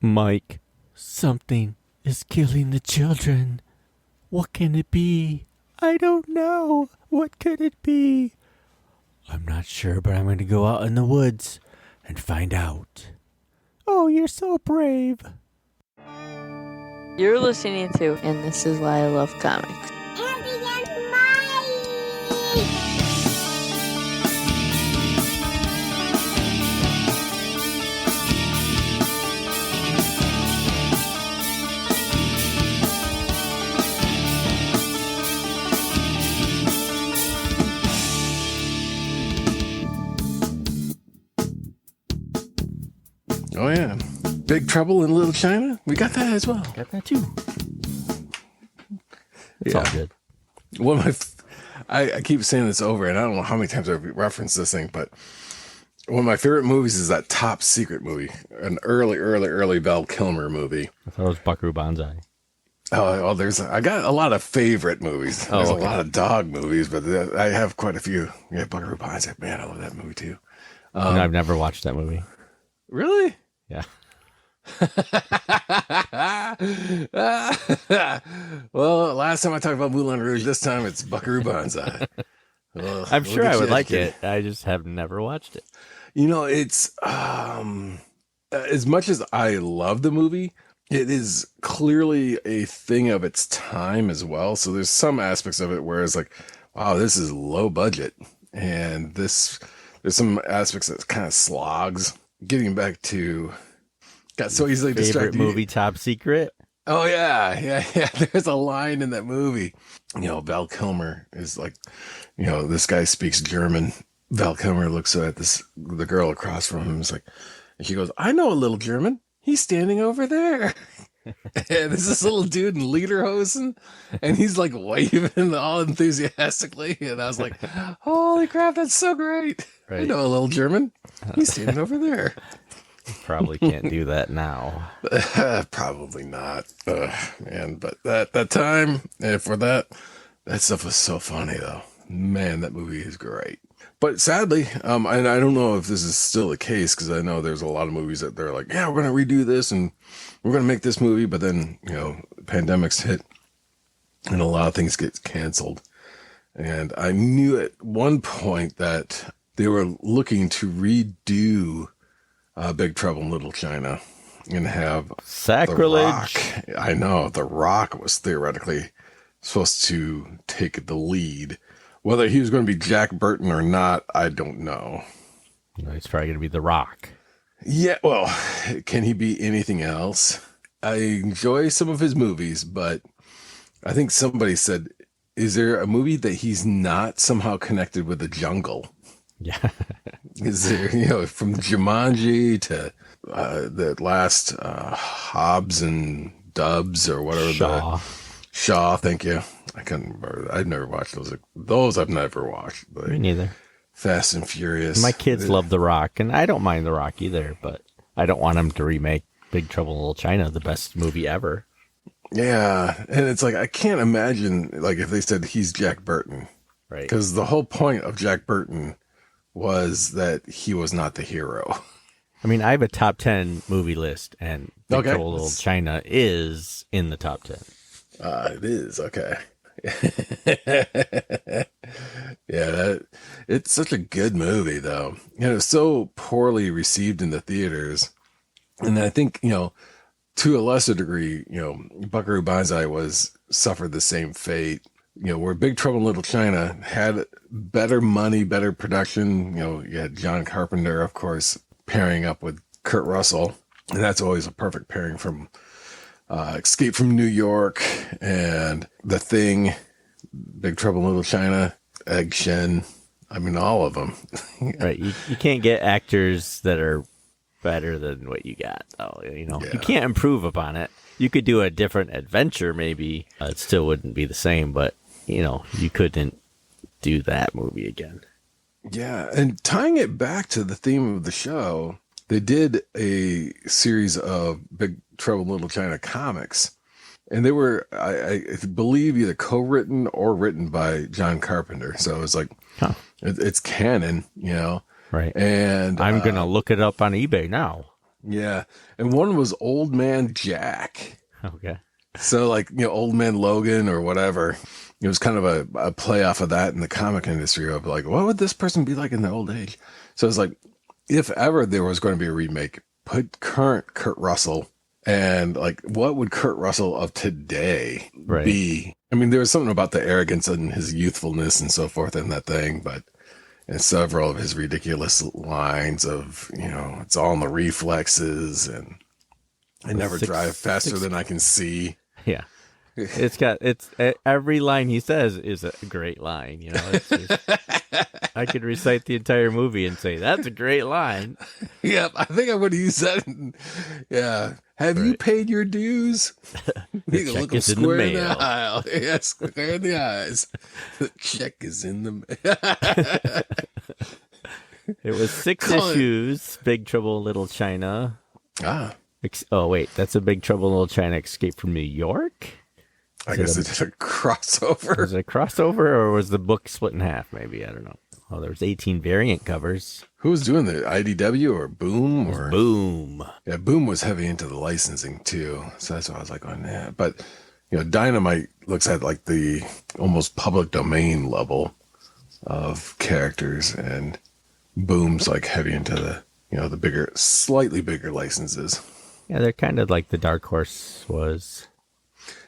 Mike, something is killing the children. What can it be? I don't know. What could it be? I'm not sure, but I'm going to go out in the woods and find out. Oh, you're so brave. You're listening to And This Is Why I Love Comics. Andy and Mike! Oh, yeah. Big Trouble in Little China? We got that as well. Got that too. It's all good. One of my, I keep saying this over, and I don't know how many times I've referenced this thing, but one of my favorite movies is that Top Secret movie, an early Val Kilmer movie. I thought it was Buckaroo Banzai. Oh, I got a lot of favorite movies. There's a lot of dog movies, but I have quite a few. Yeah, Buckaroo Banzai. Man, I love that movie too. I've never watched that movie. Really? Yeah. Well, last time I talked about Moulin Rouge, this time it's Buckaroo Banzai. Well, I'm sure I would like it. I just have never watched it. You know, it's as much as I love the movie, it is clearly a thing of its time as well. So there's some aspects of it where it's like, wow, this is low budget, and there's some aspects that kind of slogs. Getting back to got so easily distracted. Favorite movie, Top Secret. Oh yeah. There's a line in that movie. You know, Val Kilmer is like, you know, this guy speaks German. Val Kilmer looks at the girl across from him. Is like, and she goes, "I know a little German. He's standing over there." And there's this little dude in lederhosen, and he's like waving all enthusiastically. And I was like, "Holy crap, that's so great!" Right. I know a little German. He's standing over there. Probably can't do that now. Probably not, man. But that time, for that stuff was so funny though. Man, that movie is great. But sadly, and I don't know if this is still the case, because I know there's a lot of movies that they're like, yeah, we're going to redo this and we're going to make this movie. But then, you know, pandemics hit and a lot of things get canceled. And I knew at one point that they were looking to redo Big Trouble in Little China and have Sacrilege. The Rock. I know The Rock was theoretically supposed to take the lead. Whether he was going to be Jack Burton or not, I don't know. No, he's probably going to be The Rock. Yeah, well, can he be anything else? I enjoy some of his movies, but I think somebody said, is there a movie that he's not somehow connected with the jungle? Yeah. Is there, you know, from Jumanji to the last Hobbs and Dubs or whatever. Shaw, thank you. I can't remember. I've never watched those. Those I've never watched. Me neither. Fast and Furious. My kids love The Rock, and I don't mind The Rock either, but I don't want him to remake Big Trouble in Little China, the best movie ever. Yeah, and it's like, I can't imagine, like, if they said he's Jack Burton. Right. Because the whole point of Jack Burton was that he was not the hero. I mean, I have a top 10 movie list, and Big Trouble in Little China is in the top 10. It is, okay. Yeah, it's such a good movie, though. You know, it was so poorly received in the theaters. And I think, you know, to a lesser degree, you know, Buckaroo Banzai suffered the same fate. You know, where Big Trouble in Little China had better money, better production. You know, you had John Carpenter, of course, pairing up with Kurt Russell. And that's always a perfect pairing from Escape from New York and The Thing, Big Trouble in Little China, Egg Shen. I mean, all of them. Right. You can't get actors that are better than what you got. Oh, you know, You can't improve upon it. You could do a different adventure, maybe. It still wouldn't be the same, but, you know, you couldn't do that movie again. Yeah. And tying it back to the theme of the show, they did a series of Big Trouble in Little China comics, and they were, I believe, either co-written or written by John Carpenter. So it's like, it's canon, you know? Right. And I'm going to look it up on eBay now. Yeah. And one was Old Man Jack. Okay. So like, Old Man Logan or whatever. It was kind of a play off of that in the comic industry of like, what would this person be like in their old age? So it's like, if ever there was going to be a remake, put current Kurt Russell and like, what would Kurt Russell of today be? I mean, there was something about the arrogance and his youthfulness and so forth in that thing, but and several of his ridiculous lines of, it's all in the reflexes and I never drive faster than I can see. Yeah. It's every line he says is a great line. It's just, I could recite the entire movie and say, that's a great line. Yep. I think I would use that. Yeah. Have you paid your dues? You can look him square in the aisle. Yes, square in the eyes. The check is in the mail. It was 6 issues. Big Trouble in Little China. Ah. Oh, wait. That's a Big Trouble in Little China Escape from New York? I guess it's a crossover. Was it a crossover or was the book split in half? Maybe. I don't know. Oh, there was 18 variant covers. Who was doing the IDW or Boom? Or Boom. Yeah, Boom was heavy into the licensing too. So that's why I was like, oh, yeah. But, Dynamite looks at like the almost public domain level of characters, and Boom's like heavy into the, the bigger, slightly bigger licenses. Yeah, they're kind of like the Dark Horse was.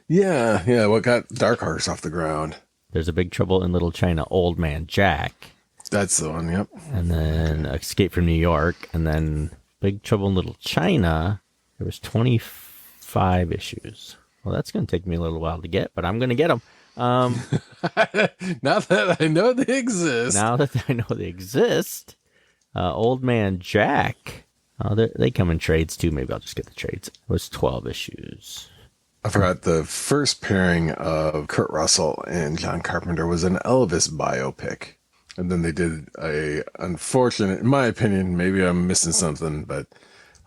Yeah. What got Dark Horse off the ground? There's a Big Trouble in Little China, Old Man Jack. That's the one, yep. And then Escape from New York. And then Big Trouble in Little China, there was 25 issues. Well, that's going to take me a little while to get, but I'm going to get them. Now that I know they exist. Old Man Jack. They come in trades too. Maybe I'll just get the trades. It was 12 issues. I forgot the first pairing of Kurt Russell and John Carpenter was an Elvis biopic. And then they did a unfortunate, in my opinion, maybe I'm missing something, but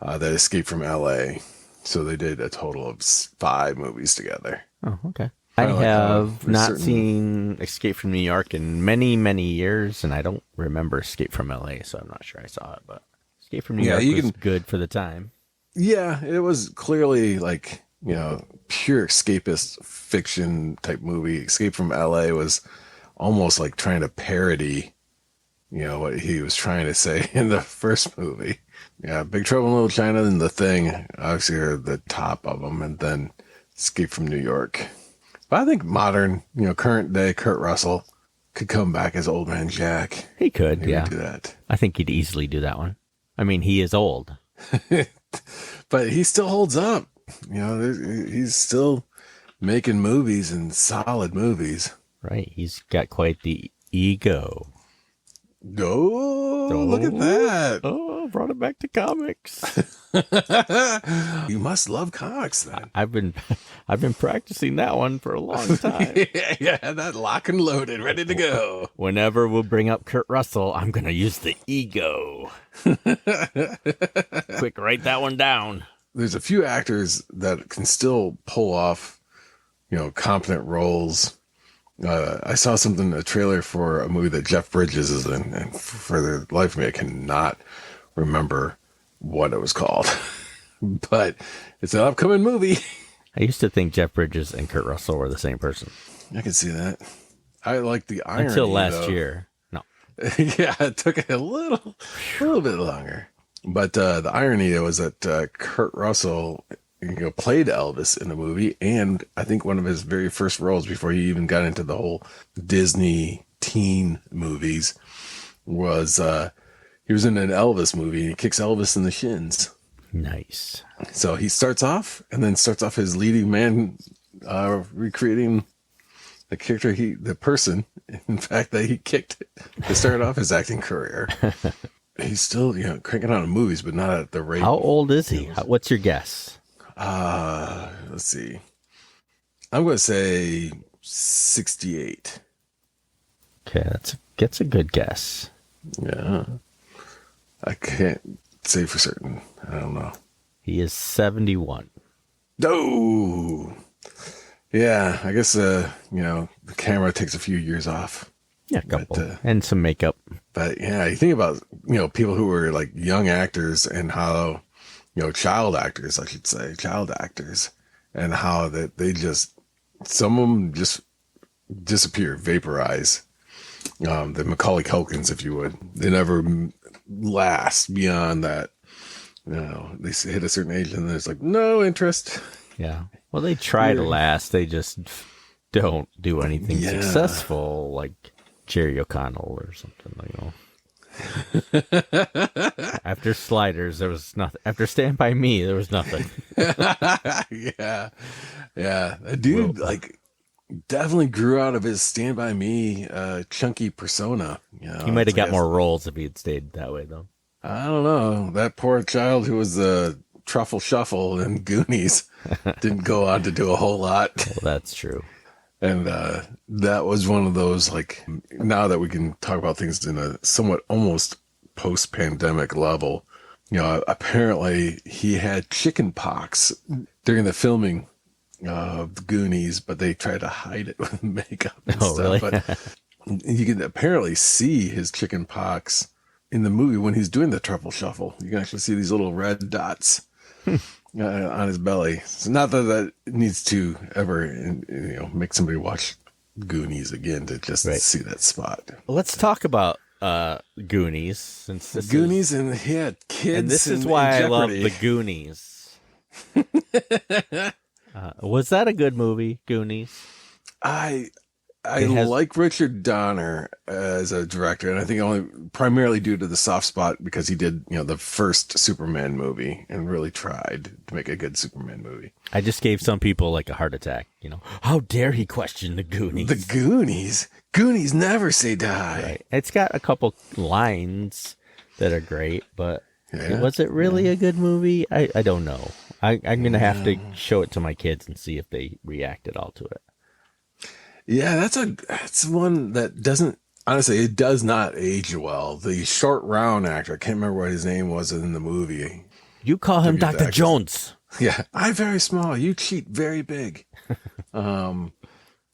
that Escape from LA. So they did a total of 5 movies together. Oh, okay. I have not seen Escape from New York in many, many years, and I don't remember Escape from LA, so I'm not sure I saw it. But Escape from New York was good for the time. Yeah, it was clearly like, pure escapist fiction type movie. Escape from LA was almost like trying to parody, what he was trying to say in the first movie. Yeah, Big Trouble in Little China and The Thing obviously are the top of them, and then Escape from New York. But I think modern, current day Kurt Russell could come back as Old Man Jack. He could, Maybe yeah. do that. I think he'd easily do that one. I mean, he is old. But he still holds up. He's still making movies and solid movies. Right. He's got quite the ego. Oh, look at that. Oh, brought it back to comics. You must love comics then. I've been practicing that one for a long time. Yeah, that lock and loaded, ready to go. Whenever we'll bring up Kurt Russell, I'm going to use the ego. Quick, write that one down. There's a few actors that can still pull off, competent roles. I saw a trailer for a movie that Jeff Bridges is in, and for the life of me, I cannot remember what it was called. But it's an upcoming movie. I used to think Jeff Bridges and Kurt Russell were the same person. I can see that. I like the irony, until last year. No. Yeah, it took a little bit longer. But the irony was that Kurt Russell played Elvis in the movie, and I think one of his very first roles before he even got into the whole Disney teen movies was he was in an Elvis movie, and he kicks Elvis in the shins. Nice. So he starts off his leading man recreating the character the person, in fact, that he kicked to start off his acting career. He's still, cranking out movies, but not at the rate. How old is he? What's your guess? Let's see. I'm going to say 68. Okay, that's a good guess. Yeah. I can't say for certain. I don't know. He is 71. Oh! Yeah, I guess, the camera takes a few years off. Yeah, a couple. And some makeup. But yeah, you think about, people who were like young actors and how, child actors, I should say, child actors, and how that they just, some of them just disappear, vaporize. The Macaulay Culkins, if you would, they never last beyond that. They hit a certain age and there's like no interest. Yeah. Well, they try to last. They just don't do anything successful, like Jerry O'Connell or something. After Sliders, there was nothing. After Stand By Me, there was nothing. Yeah. That dude, definitely grew out of his Stand By Me chunky persona. He might have got more roles if he had stayed that way, though. I don't know. That poor child who was the Truffle Shuffle in Goonies didn't go on to do a whole lot. Well, that's true. And that was one of those, now that we can talk about things in a somewhat almost post-pandemic level, apparently he had chicken pox during the filming of the Goonies, but they tried to hide it with makeup and stuff. Really? But you can apparently see his chicken pox in the movie when he's doing the Truffle Shuffle. You can actually see these little red dots on his belly. So not that needs to ever, make somebody watch Goonies again to just see that spot. Let's talk about Goonies, since this Goonies and kids. And this is why I love the Goonies. Was that a good movie, Goonies? I like Richard Donner as a director, and I think only primarily due to the soft spot because he did, the first Superman movie and really tried to make a good Superman movie. I just gave some people a heart attack. How dare he question the Goonies? The Goonies? Goonies never say die. Right. It's got a couple lines that are great, but was it really a good movie? I don't know. I'm going to have to show it to my kids and see if they react at all to it. Yeah, that's one that doesn't, honestly, it does not age well. The short round actor, I can't remember what his name was in the movie. You call him Dr. Jones. Yeah, I'm very small. You cheat very big. I'll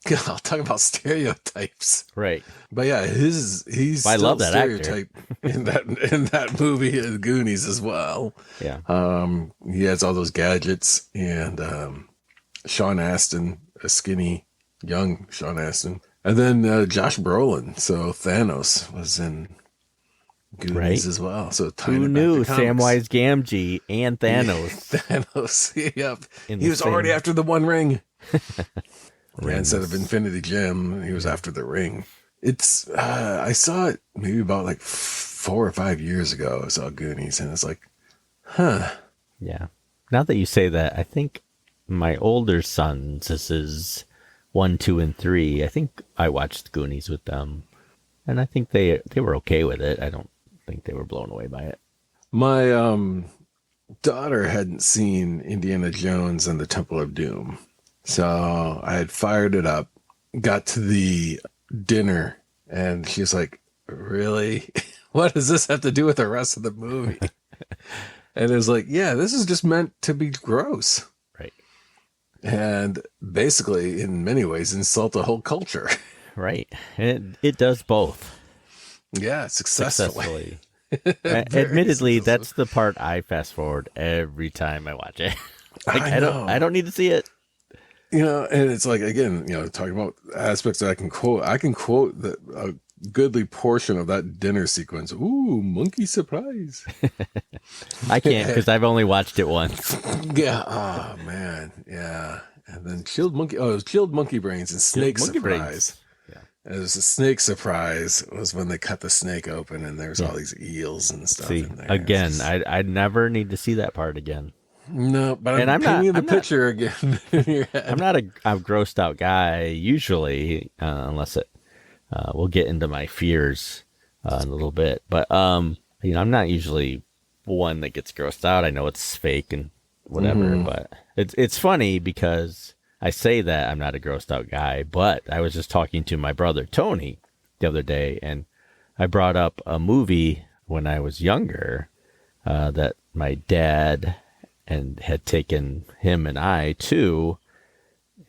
talk about stereotypes. Right. But yeah, he's I still love that stereotype in that movie in Goonies as well. Yeah. He has all those gadgets, and Sean Astin, a skinny young Sean Astin, and then Josh Brolin. So Thanos was in Goonies as well. So who knew Samwise Gamgee and Thanos? Thanos, yep. He was already after the One Ring. Instead of Infinity Gem, he was after the ring. It's I saw it maybe about 4 or 5 years ago. I saw Goonies, and it's Yeah. Now that you say that, I think my older sons, this is 1, 2, and 3. I think I watched Goonies with them, and I think they were okay with it. I don't think they were blown away by it. My daughter hadn't seen Indiana Jones and the Temple of Doom, so I had fired it up, got to the dinner, and she was like, "Really? What does this have to do with the rest of the movie?" And it was like, "Yeah, this is just meant to be gross." And basically, in many ways, insult the whole culture. Right. It does both. Yeah, successfully. Admittedly, that's the part I fast forward every time I watch it. I don't need to see it. And it's again, talking about aspects that I can quote. I can quote a goodly portion of that dinner sequence. Ooh, monkey surprise. I can't because I've only watched it once. Yeah. Oh man. Yeah. And then chilled monkey. Oh, it was chilled monkey brains and snake surprise. Yeah. It was a snake surprise. It was when they cut the snake open and there's all these eels and stuff in there. Again, I never need to see that part again. No, but I'm painting the picture again in your head. I'm not a grossed out guy usually, unless it. We'll get into my fears in a little bit, but I'm not usually one that gets grossed out. I know it's fake and whatever, but it's funny because I say that I'm not a grossed out guy, but I was just talking to my brother Tony the other day, and I brought up a movie when I was younger that my dad had taken him and I to,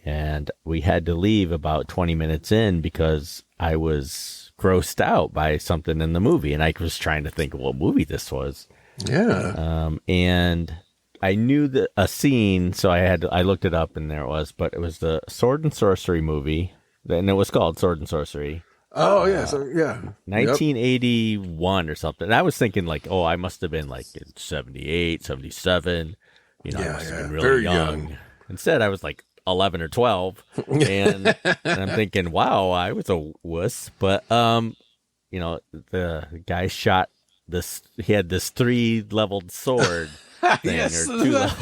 and we had to leave about 20 minutes in because I was grossed out by something in the movie, and I was trying to think of what movie this was. Yeah. And I knew a scene, so I looked it up, and there it was. But it was the Sword and Sorcery movie, and it was called Sword and Sorcery, Oh yeah, so yeah, yep, 1981 or something. And I was thinking like, oh, I must have been like in 78, 77. You know, I yeah, must have yeah, been really very young. Instead, I was like 11 or 12, and I'm thinking, wow, I was a wuss. But you know, the guy shot this. He had this 3-leveled sword thing or yes, 2 level,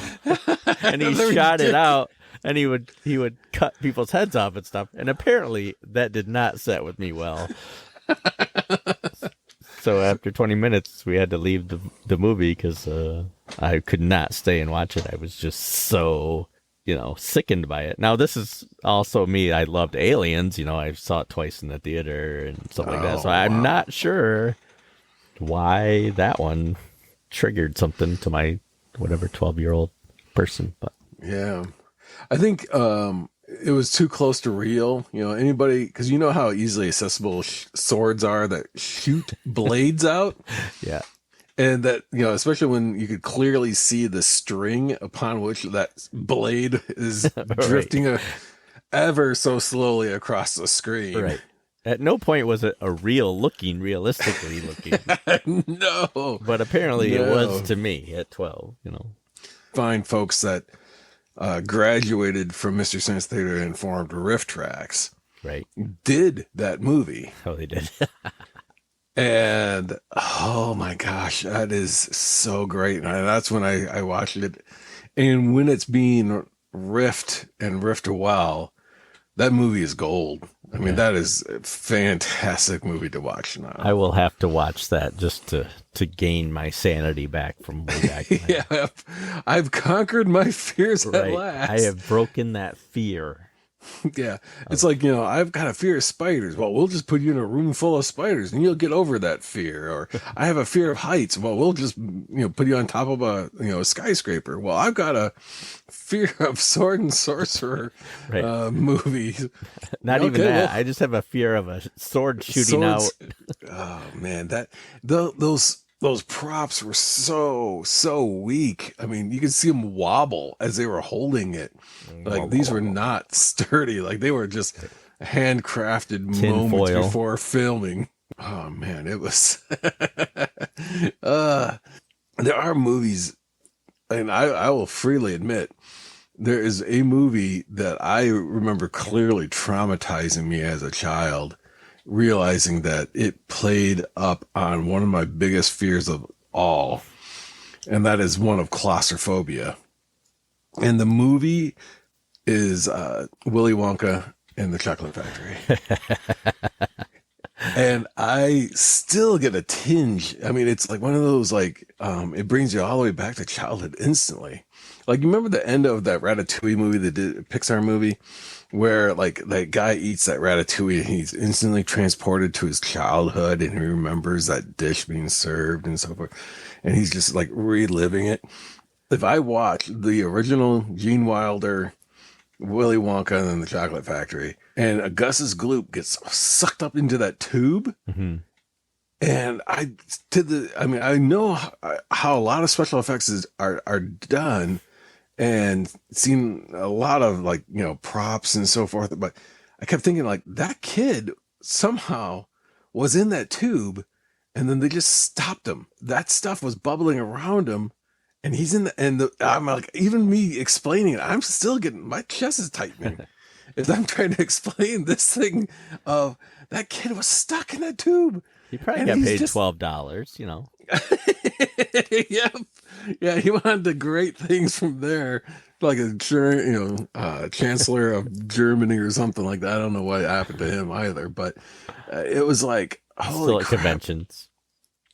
and he They're shot it ridiculous. out. And he would cut people's heads off and stuff. And apparently that did not set with me well. So after 20 minutes, we had to leave the movie because I could not stay and watch it. I was just so, sickened by it. Now, this is also me. I loved Aliens. I saw it twice in the theater and stuff like that. So Oh I'm wow. not sure why that one triggered something to my whatever 12-year-old person. But Yeah. I think it was too close to real. Anybody, because you know how easily accessible swords are that shoot blades out. yeah, And that, especially when you could clearly see the string upon which that blade is drifting ever so slowly across the screen. right. At no point was it realistically looking. No, But apparently it was no. to me at 12, Find folks that graduated from Mr. Science Theater and formed Riff Tracks Right. did that movie. Oh, they did. And oh my gosh, that is so great. And that's when I watched it. And when it's being riffed well, that movie is gold. I mean, that is a fantastic movie to watch now. I will have to watch that just to gain my sanity back from way back when. Yeah, I've conquered my fears at Right. last. I have broken that fear. Yeah. It's like, I've got a fear of spiders. Well, we'll just put you in a room full of spiders and you'll get over that fear. Or I have a fear of heights. Well, we'll just, put you on top of a skyscraper. Well, I've got a fear of sword and sorcerer Right. movies. Not even Okay, that. well, I just have a fear of a sword shooting swords. out. Oh man, those props were so weak. I mean, you could see them wobble as they were holding it. Like these were not sturdy. Like they were just handcrafted Tin moments foil. before filming. Oh man, it was. There are movies, and I will freely admit, there is a movie that I remember clearly traumatizing me as a child, realizing that it played up on one of my biggest fears of all, and that is one of claustrophobia. And the movie is Willy Wonka and the Chocolate Factory. And I still get a tinge. I mean, it's like one of those, like, it brings you all the way back to childhood instantly. Like, you remember the end of that Ratatouille movie, the Pixar movie, where, like, that guy eats that ratatouille and he's instantly transported to his childhood and he remembers that dish being served and so forth. And he's just, like, reliving it. If I watch the original Gene Wilder, Willy Wonka and the Chocolate Factory, and Augustus Gloop gets sucked up into that tube, and I know how a lot of special effects are done, and seen a lot of props and so forth, but I kept thinking like that kid somehow was in that tube, and then they just stopped him. That stuff was bubbling around him. And he's I'm like, even me explaining it, I'm still my chest is tightening as I'm trying to explain this thing of that kid was stuck in that tube. You probably And got he's paid just- $12, Yep. Yeah, he wanted the great things from there, like a chancellor of Germany or something like that. I don't know what happened to him either, but it was like, holy Still at crap. conventions.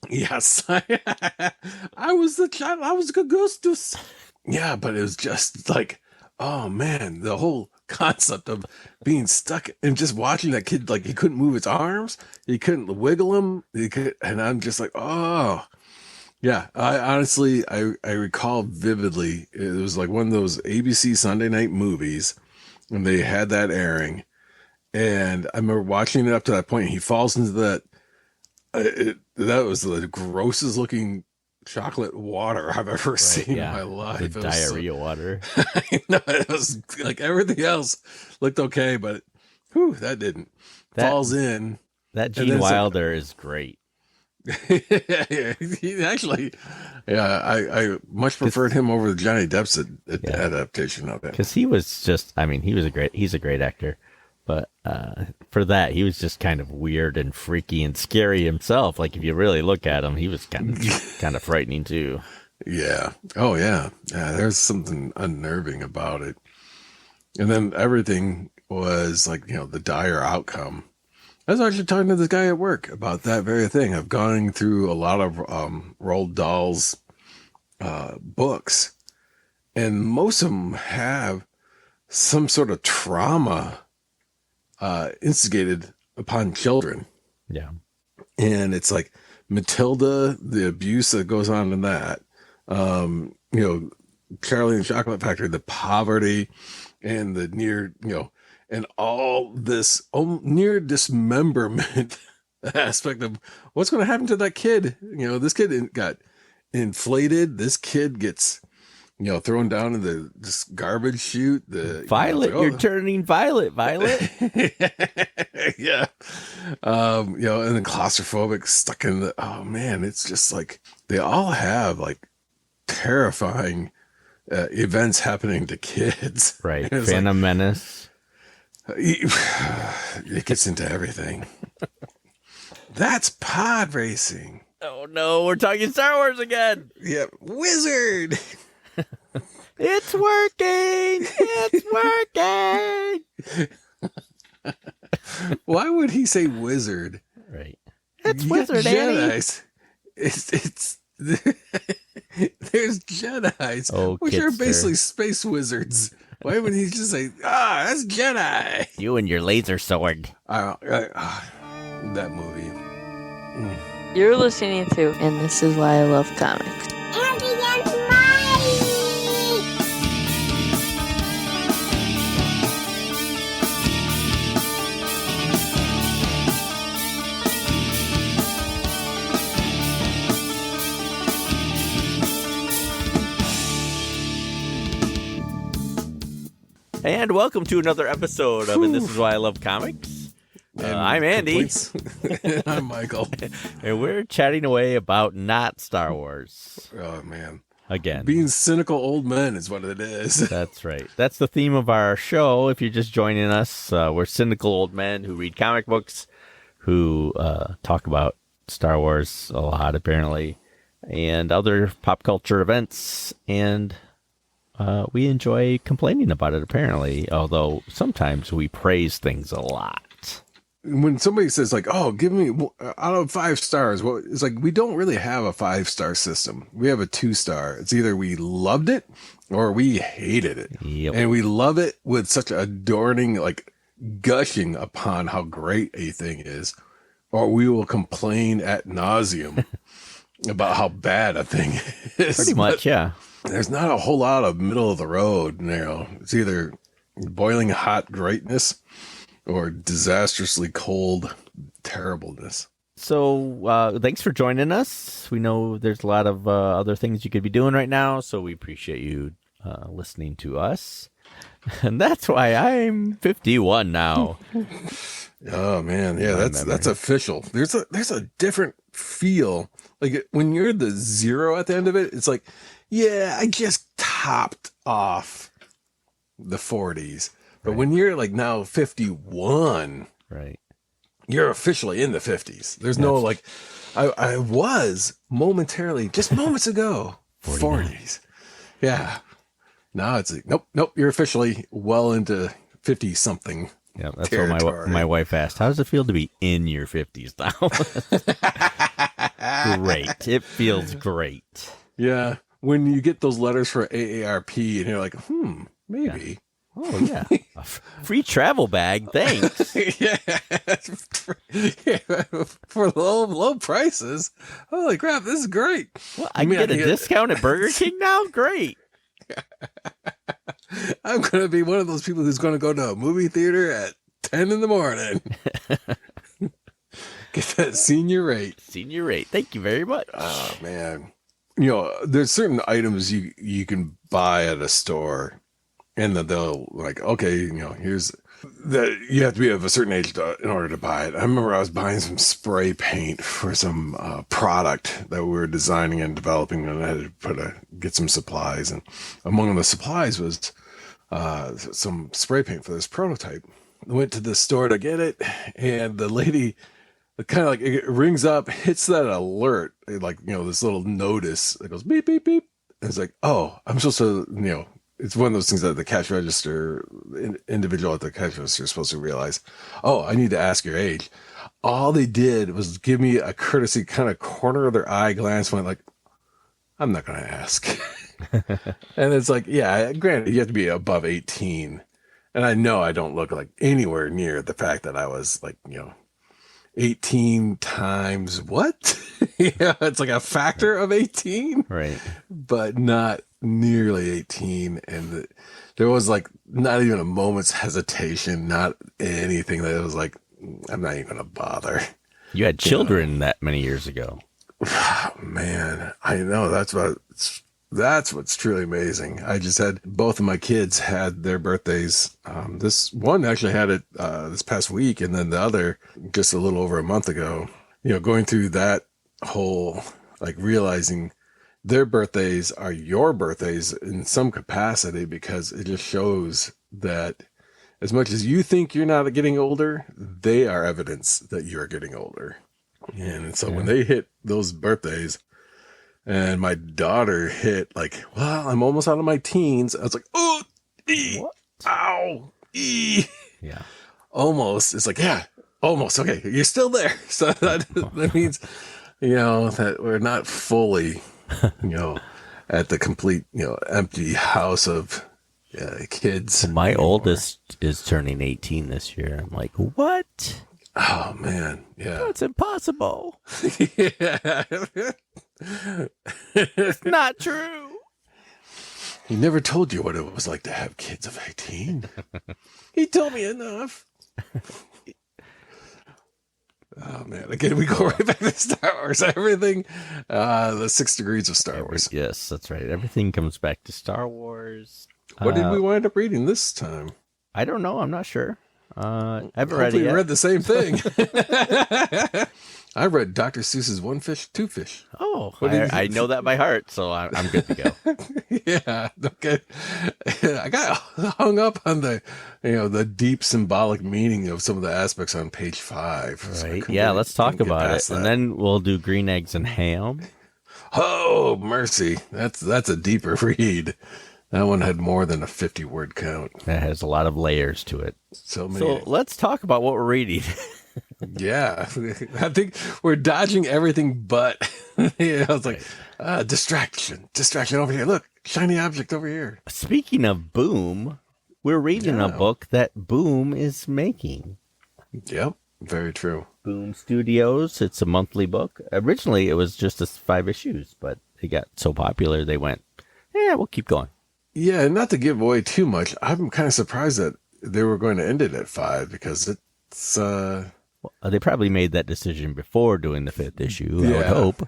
Yes, I was the child. I was Augustus. Yeah, but it was just like, oh man, the whole concept of being stuck and just watching that kid, like he couldn't move his arms, he couldn't wiggle them, and I'm just like, oh, yeah. I honestly, I recall vividly. It was like one of those ABC Sunday night movies, and they had that airing, and I remember watching it up to that point. He falls into that. That was the grossest looking chocolate water I've ever seen in my life. The It was diarrhea water. I know, it was like everything else looked okay, but that didn't. That Falls in. that And Gene then it's like- Wilder is great. He actually, I much preferred him over the Johnny Depp's adaptation of it. Because he was just, I mean, he's a great actor. But for that, he was just kind of weird and freaky and scary himself. Like, if you really look at him, he was kind of frightening too. Yeah. Oh, yeah. Yeah, there's something unnerving about it. And then everything was like, the dire outcome. I was actually talking to this guy at work about that very thing. I've gone through a lot of Roald Dahl's books, and most of them have some sort of trauma instigated upon children. Yeah. And it's like Matilda, the abuse that goes on in that, Charlie and the Chocolate Factory, the poverty and the near, and all this near dismemberment aspect of what's going to happen to that kid. This kid got inflated. This kid gets, thrown down in this garbage chute. Violet, you're turning violet, Violet. Yeah. And then claustrophobic, stuck in oh man, it's just like they all have like terrifying events happening to kids. Right. Phantom Menace. It gets into everything. That's pod racing. Oh no, we're talking Star Wars again. Yep. Wizard. It's working. It's working. Why would he say wizard? Right. It's wizard, Annie. Jedis. It's there's Jedis, which are basically space wizards. Why would he just say, that's Jedi? You and your laser sword. That movie. You're listening to And This Is Why I Love Comics. Andy and Molly. And welcome to another episode of And This Is Why I Love Comics. I'm Andy. And I'm Michael. And we're chatting away about not Star Wars. Oh, man. Again. Being cynical old men is what it is. That's right. That's the theme of our show. If you're just joining us, we're cynical old men who read comic books, who talk about Star Wars a lot, apparently, and other pop culture events. And we enjoy complaining about it, apparently, although sometimes we praise things a lot. When somebody says like, "Oh, give me out of 5 stars," well, it's like we don't really have a 5-star system. We have a 2-star. It's either we loved it or we hated it, and we love it with such adorning, like gushing upon how great a thing is, or we will complain ad nauseum about how bad a thing is. Pretty much, yeah. There's not a whole lot of middle of the road. It's either boiling hot greatness or disastrously cold terribleness. So thanks for joining us. We know there's a lot of other things you could be doing right now, so we appreciate you listening to us. And that's why I'm 51 now. Oh man, yeah, that's official. There's a different feel. Like when you're the 0 at the end of it, it's like, yeah, I just topped off the 40s. But when you're like now 51, right, you're officially in the 50s. There's no like, I was momentarily, just moments ago, 40s. Yeah. Now it's like, nope, you're officially well into 50 something. Yeah, that's what my wife asked. How does it feel to be in your 50s now? Great. It feels great. Yeah. When you get those letters for AARP and you're like, maybe. Yeah. Oh, yeah. A free travel bag. Thanks. Yeah. For low prices. Holy crap, this is great. Well, I can get a discount at Burger King now? Great. I'm going to be one of those people who's going to go to a movie theater at 10 in the morning. Get that senior rate. Senior rate. Thank you very much. Oh, man. there's certain items you can buy at a store, and that they'll like, okay, here's that you have to be of a certain age in order to buy it. I remember I was buying some spray paint for some product that we were designing and developing, and I had to get some supplies. And among the supplies was some spray paint for this prototype. I went to the store to get it, and the lady, kind of like, it rings up, hits that alert, like, this little notice that goes beep, beep, beep. And it's like, oh, I'm supposed to, it's one of those things that the cash register, individual at the cash register is supposed to realize, oh, I need to ask your age. All they did was give me a courtesy kind of corner of their eye glance, went like, I'm not going to ask. And it's like, yeah, granted, you have to be above 18. And I know I don't look like anywhere near the fact that I was like, 18 times what? It's like a factor of 18. Right. But not nearly 18. And there was like not even a moment's hesitation, not anything that was like, I'm not even going to bother. You had children that many years ago. Man, I know. That's what's truly amazing. I just had both of my kids had their birthdays. This one actually had it this past week, and then the other just a little over a month ago. Going through that whole, like, realizing their birthdays are your birthdays in some capacity, because it just shows that as much as you think you're not getting older, they are evidence that you're getting older. And so when they hit those birthdays, and my daughter hit like, well, I'm almost out of my teens. I was like, oh, What? ow, Yeah. almost. It's like, yeah, almost. Okay, you're still there. So that means, that we're not fully, at the complete, empty house of kids. My anymore. oldest is turning 18 this year. I'm like, what? Oh man, yeah. That's impossible. Yeah. It's not true. He never told you what it was like to have kids of 18. He told me enough. Oh man, again, we go right back to Star Wars. Everything, the 6 degrees of Star Wars. Yes, that's right. Everything comes back to Star Wars. What did we wind up reading this time? I don't know. I'm not sure. I haven't Hopefully read it yet. we read the same thing. I read Dr. Seuss's One Fish, Two Fish. Oh, What did you- I know that by heart, so I'm good to go. Yeah, okay. I got hung up on the deep symbolic meaning of some of the aspects on page 5. So I Right? couldn't Yeah, really- let's talk couldn't get about it, past and that. then we'll do green eggs and ham. Oh, mercy. That's a deeper read. That one had more than a 50-word count. That has a lot of layers to it. So many. So let's talk about what we're reading. Yeah. I think we're dodging everything but. I was like, distraction over here. Look, shiny object over here. Speaking of Boom, we're reading a Yeah. book that Boom is making. Yep. Very true. Boom Studios. It's a monthly book. Originally, it was just 5 issues, but they got so popular, they went, yeah, we'll keep going. Yeah, and not to give away too much, I'm kind of surprised that they were going to end it at 5, because it's They probably made that decision before doing the 5th issue, I would Yeah. hope,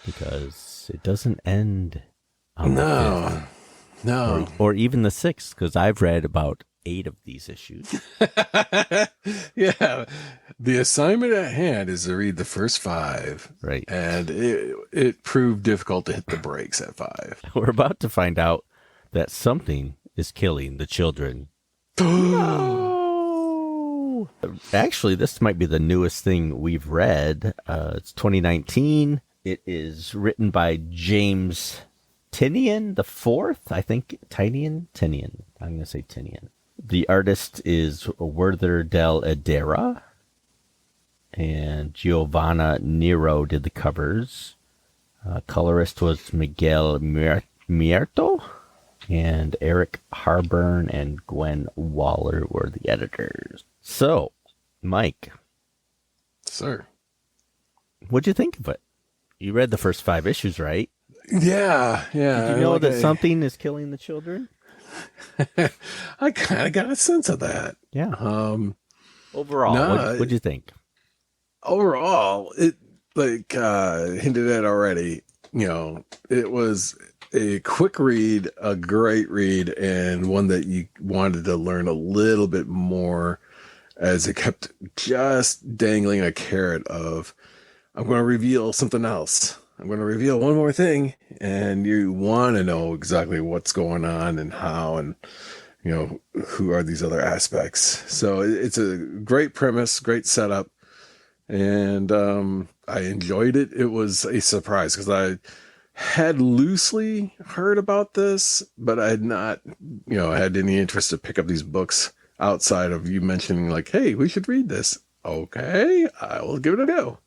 because it doesn't end on the 5th. no. Or even the 6th, because I've read about 8 of these issues. Yeah. The assignment at hand is to read the first 5. Right. And it proved difficult to hit the brakes at 5. We're about to find out that something is killing the children. No! Actually, this might be the newest thing we've read. It's 2019. It is written by James Tinian the Fourth, I think. Tinian. I'm going to say Tinian. The artist is Werther del Edera, and Giovanna Nero did the covers. Colorist was Miguel Mierto, and Eric Harburn and Gwen Waller were the editors. So, Mike, Sir. what'd you think of it? You read the first 5 issues, right? Yeah. Did you know that something is killing the children? I kind of got a sense of that. Yeah. Um, Overall, no, what'd you think? Overall, it hinted at already. it was a quick read, a great read, and one that you wanted to learn a little bit more as it kept just dangling a carrot of, I'm going to reveal something else. I'm going to reveal one more thing, and you want to know exactly what's going on and how, and who are these other aspects. So it's a great premise, great setup, and I enjoyed it. It was a surprise because I had loosely heard about this, but I had not, had any interest to pick up these books outside of you mentioning like, hey, we should read this. Okay, I will give it a go.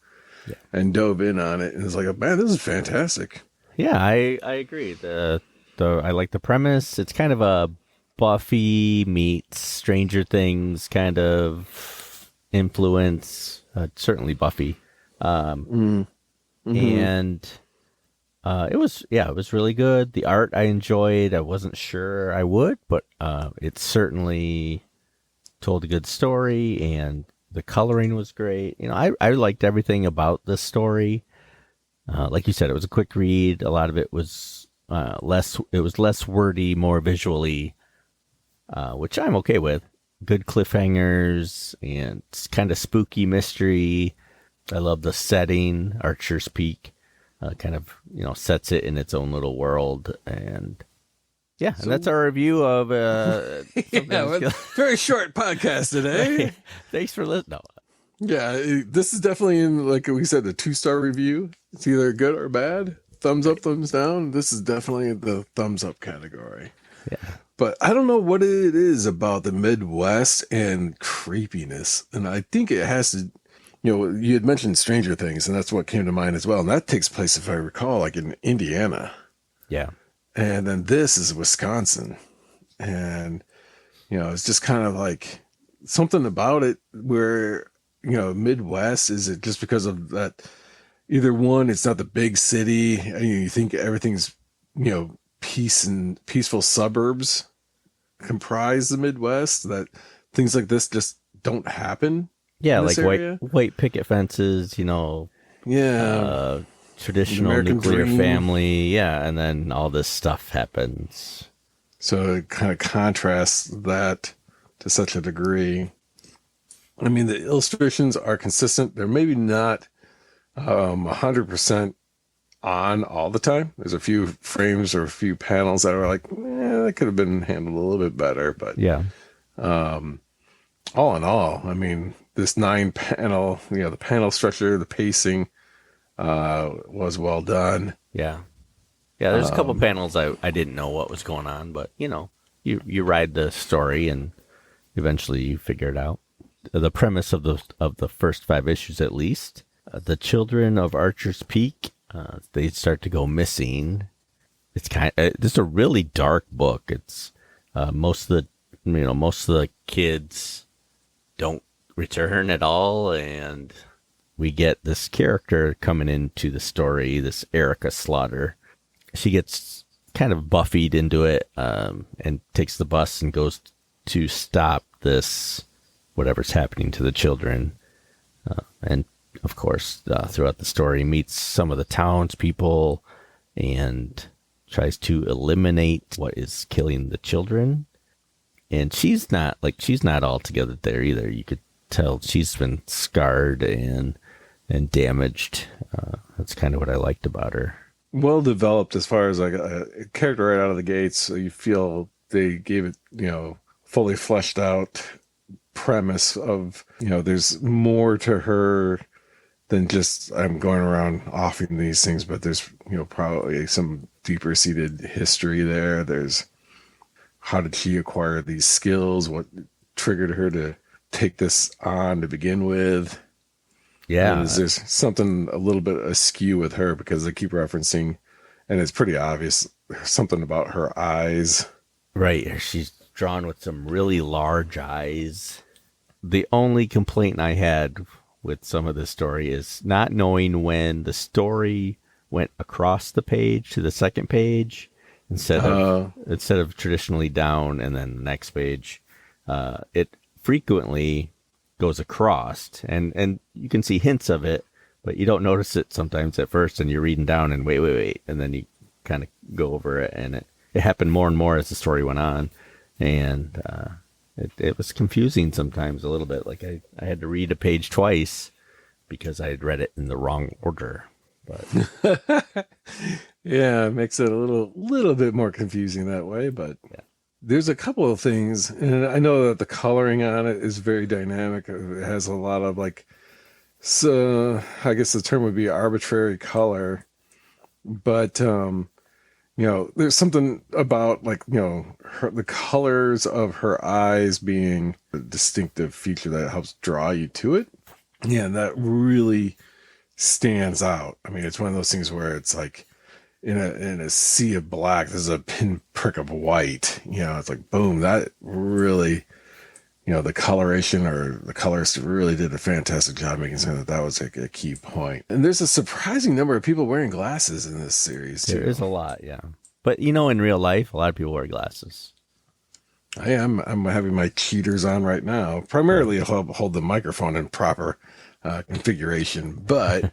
Yeah. And dove in on it, and it's like, man, this is fantastic. Yeah, I agree. I like the premise. It's kind of a Buffy meets Stranger Things kind of influence. Certainly Buffy. And it was really good. The art I enjoyed. I wasn't sure I would, but it certainly told a good story, and the coloring was great. I liked everything about this story. Like you said, it was a quick read. A lot of it was less wordy, more visually, which I'm okay with. Good cliffhangers and kind of spooky mystery. I love the setting, Archer's Peak. Kind of, sets it in its own little world. And yeah, and that's our review of very short podcast today. Thanks for listening. No. Yeah, this is definitely in, like we said, the 2-star review. It's either good or bad. Thumbs up, thumbs down. This is definitely the thumbs up category. Yeah. But I don't know what it is about the Midwest and creepiness. And I think it has to, you had mentioned Stranger Things, and that's what came to mind as well. And that takes place, if I recall, like in Indiana. Yeah. And then this is Wisconsin. And, it's just kind of like something about it where, Midwest, is it just because of that? Either one, it's not the big city. And you think everything's, peaceful suburbs comprise the Midwest, that things like this just don't happen. Yeah, like white picket fences, traditional nuclear family. Yeah, and then all this stuff happens. So it kind of contrasts that to such a degree. I mean, the illustrations are consistent. They're maybe not 100% on all the time. There's a few frames or a few panels that are like, that could have been handled a little bit better. But yeah, all in all, I mean, this 9-panel, the panel structure, the pacing was well done. Yeah. Yeah, there's a couple panels I didn't know what was going on, but, you ride the story and eventually you figure it out. The premise of the first 5 issues, at least, the children of Archer's Peak, they start to go missing. It's this is a really dark book. It's most of the kids don't return at all, and we get this character coming into the story, this Erica Slaughter. She gets kind of Buffy'd into it, and takes the bus and goes to stop this whatever's happening to the children, and of course, throughout the story, meets some of the townspeople and tries to eliminate what is killing the children. And she's not all together there either. You could tell she's been scarred and damaged. That's kind of what I liked about her. Well developed as far as like a character right out of the gates. So you feel they gave it, fully fleshed out premise of, there's more to her than just I'm going around offering these things, but there's, probably some deeper seated history there. There's how did she acquire these skills? What triggered her to take this on to begin with? Yeah. There's something a little bit askew with her because they keep referencing, and it's pretty obvious, something about her eyes. Right. She's drawn with some really large eyes. The only complaint I had with some of the story is not knowing when the story went across the page to the second page instead of traditionally down and then the next page. It frequently goes across, and you can see hints of it, But you don't notice it sometimes at first, and you're reading down and wait, and then you kind of go over it, and it happened more and more as the story went on, and it was confusing sometimes a little bit. Like I had to read a page twice because I had read it in the wrong order. But Yeah, it makes it a little bit more confusing that way, but yeah. There's a couple of things, and I know that the coloring on it is very dynamic. It has a lot of like, so I guess the term would be arbitrary color, but there's something about like, the colors of her eyes being a distinctive feature that helps draw you to it. Yeah, and that really stands out. I mean, it's one of those things where it's like, in a sea of black, there's a pinprick of white. It's like boom, that really, the coloration or the colorist really did a fantastic job making sure that was a key point. And there's a surprising number of people wearing glasses in this series too. There is a lot, yeah. But in real life, a lot of people wear glasses. I'm having my cheaters on right now. Primarily, I'll hold the microphone in proper configuration, but.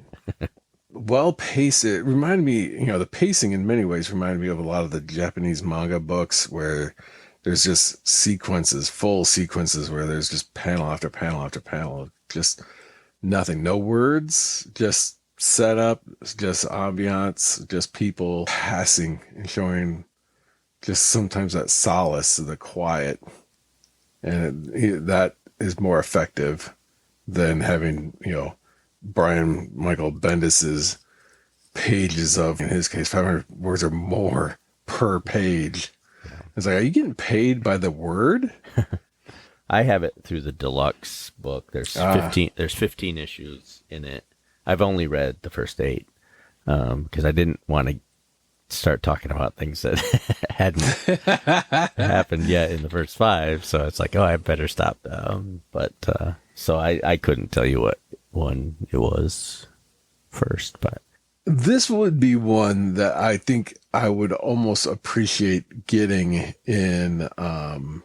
Well paced. It reminded me, the pacing in many ways reminded me of a lot of the Japanese manga books where there's just full sequences where there's just panel after panel after panel, just nothing, no words, just setup, just ambiance, just people passing and showing just sometimes that solace, the quiet. And that is more effective than having, Brian Michael Bendis's pages of, in his case, 500 words or more per page. It's like, are you getting paid by the word? I have it through the deluxe book. There's 15. There's 15 issues in it. I've only read the first 8 because I didn't want to start talking about things that hadn't happened yet in the first 5. So it's like, I better stop. So I couldn't tell you what one it was first, but this would be one that I think I would almost appreciate getting in the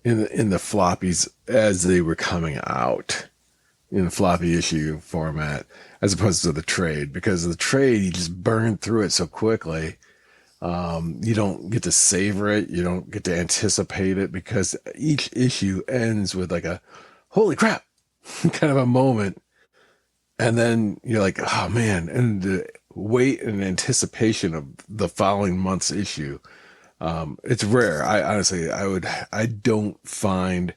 floppies as they were coming out in floppy issue format, as opposed to the trade, because the trade, you just burn through it so quickly. You don't get to savor it. You don't get to anticipate it, because each issue ends with like a holy crap kind of a moment. And then you're like, oh man, and the wait and anticipation of the following month's issue. It's rare. I don't find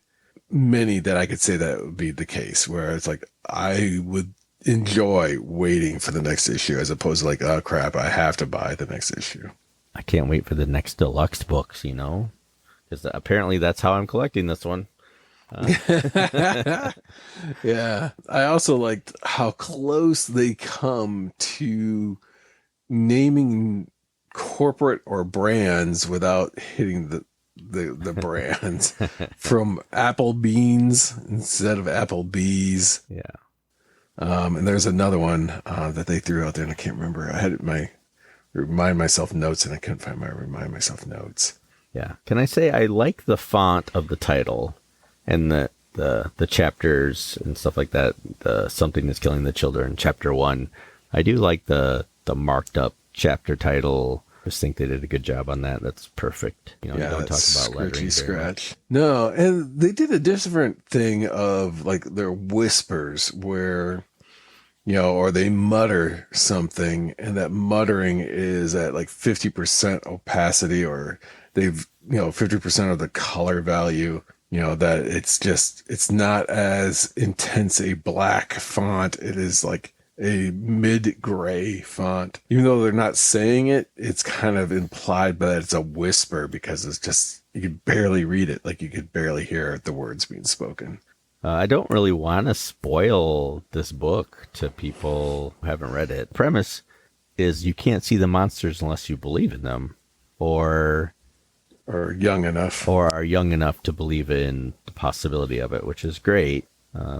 many that I could say that would be the case, where it's like, I would enjoy waiting for the next issue as opposed to like, oh crap, I have to buy the next issue. I can't wait for the next deluxe books, because apparently that's how I'm collecting this one. Yeah. I also liked how close they come to naming corporate or brands without hitting the brands. From Apple Beans instead of Applebee's. Yeah. And there's another one that they threw out there, and I can't remember. I had my remind myself notes, and I couldn't find my remind myself notes. Yeah. Can I say I like the font of the title and the chapters and stuff like that. The Something That's Killing the Children, chapter 1. I do like the marked up chapter title. I just think they did a good job on that. That's perfect. You don't talk about lettering. Scratch. No, and they did a different thing of like their whispers where, or they mutter something, and that muttering is at like 50% opacity, or they've, 50% of the color value, that it's not as intense a black font. It is like a mid-gray font. Even though they're not saying it, it's kind of implied that it's a whisper, because it's just, you could barely read it. Like you could barely hear the words being spoken. I don't really want to spoil this book to people who haven't read it. The premise is you can't see the monsters unless you believe in them, or young enough, or are young enough to believe in the possibility of it, which is great.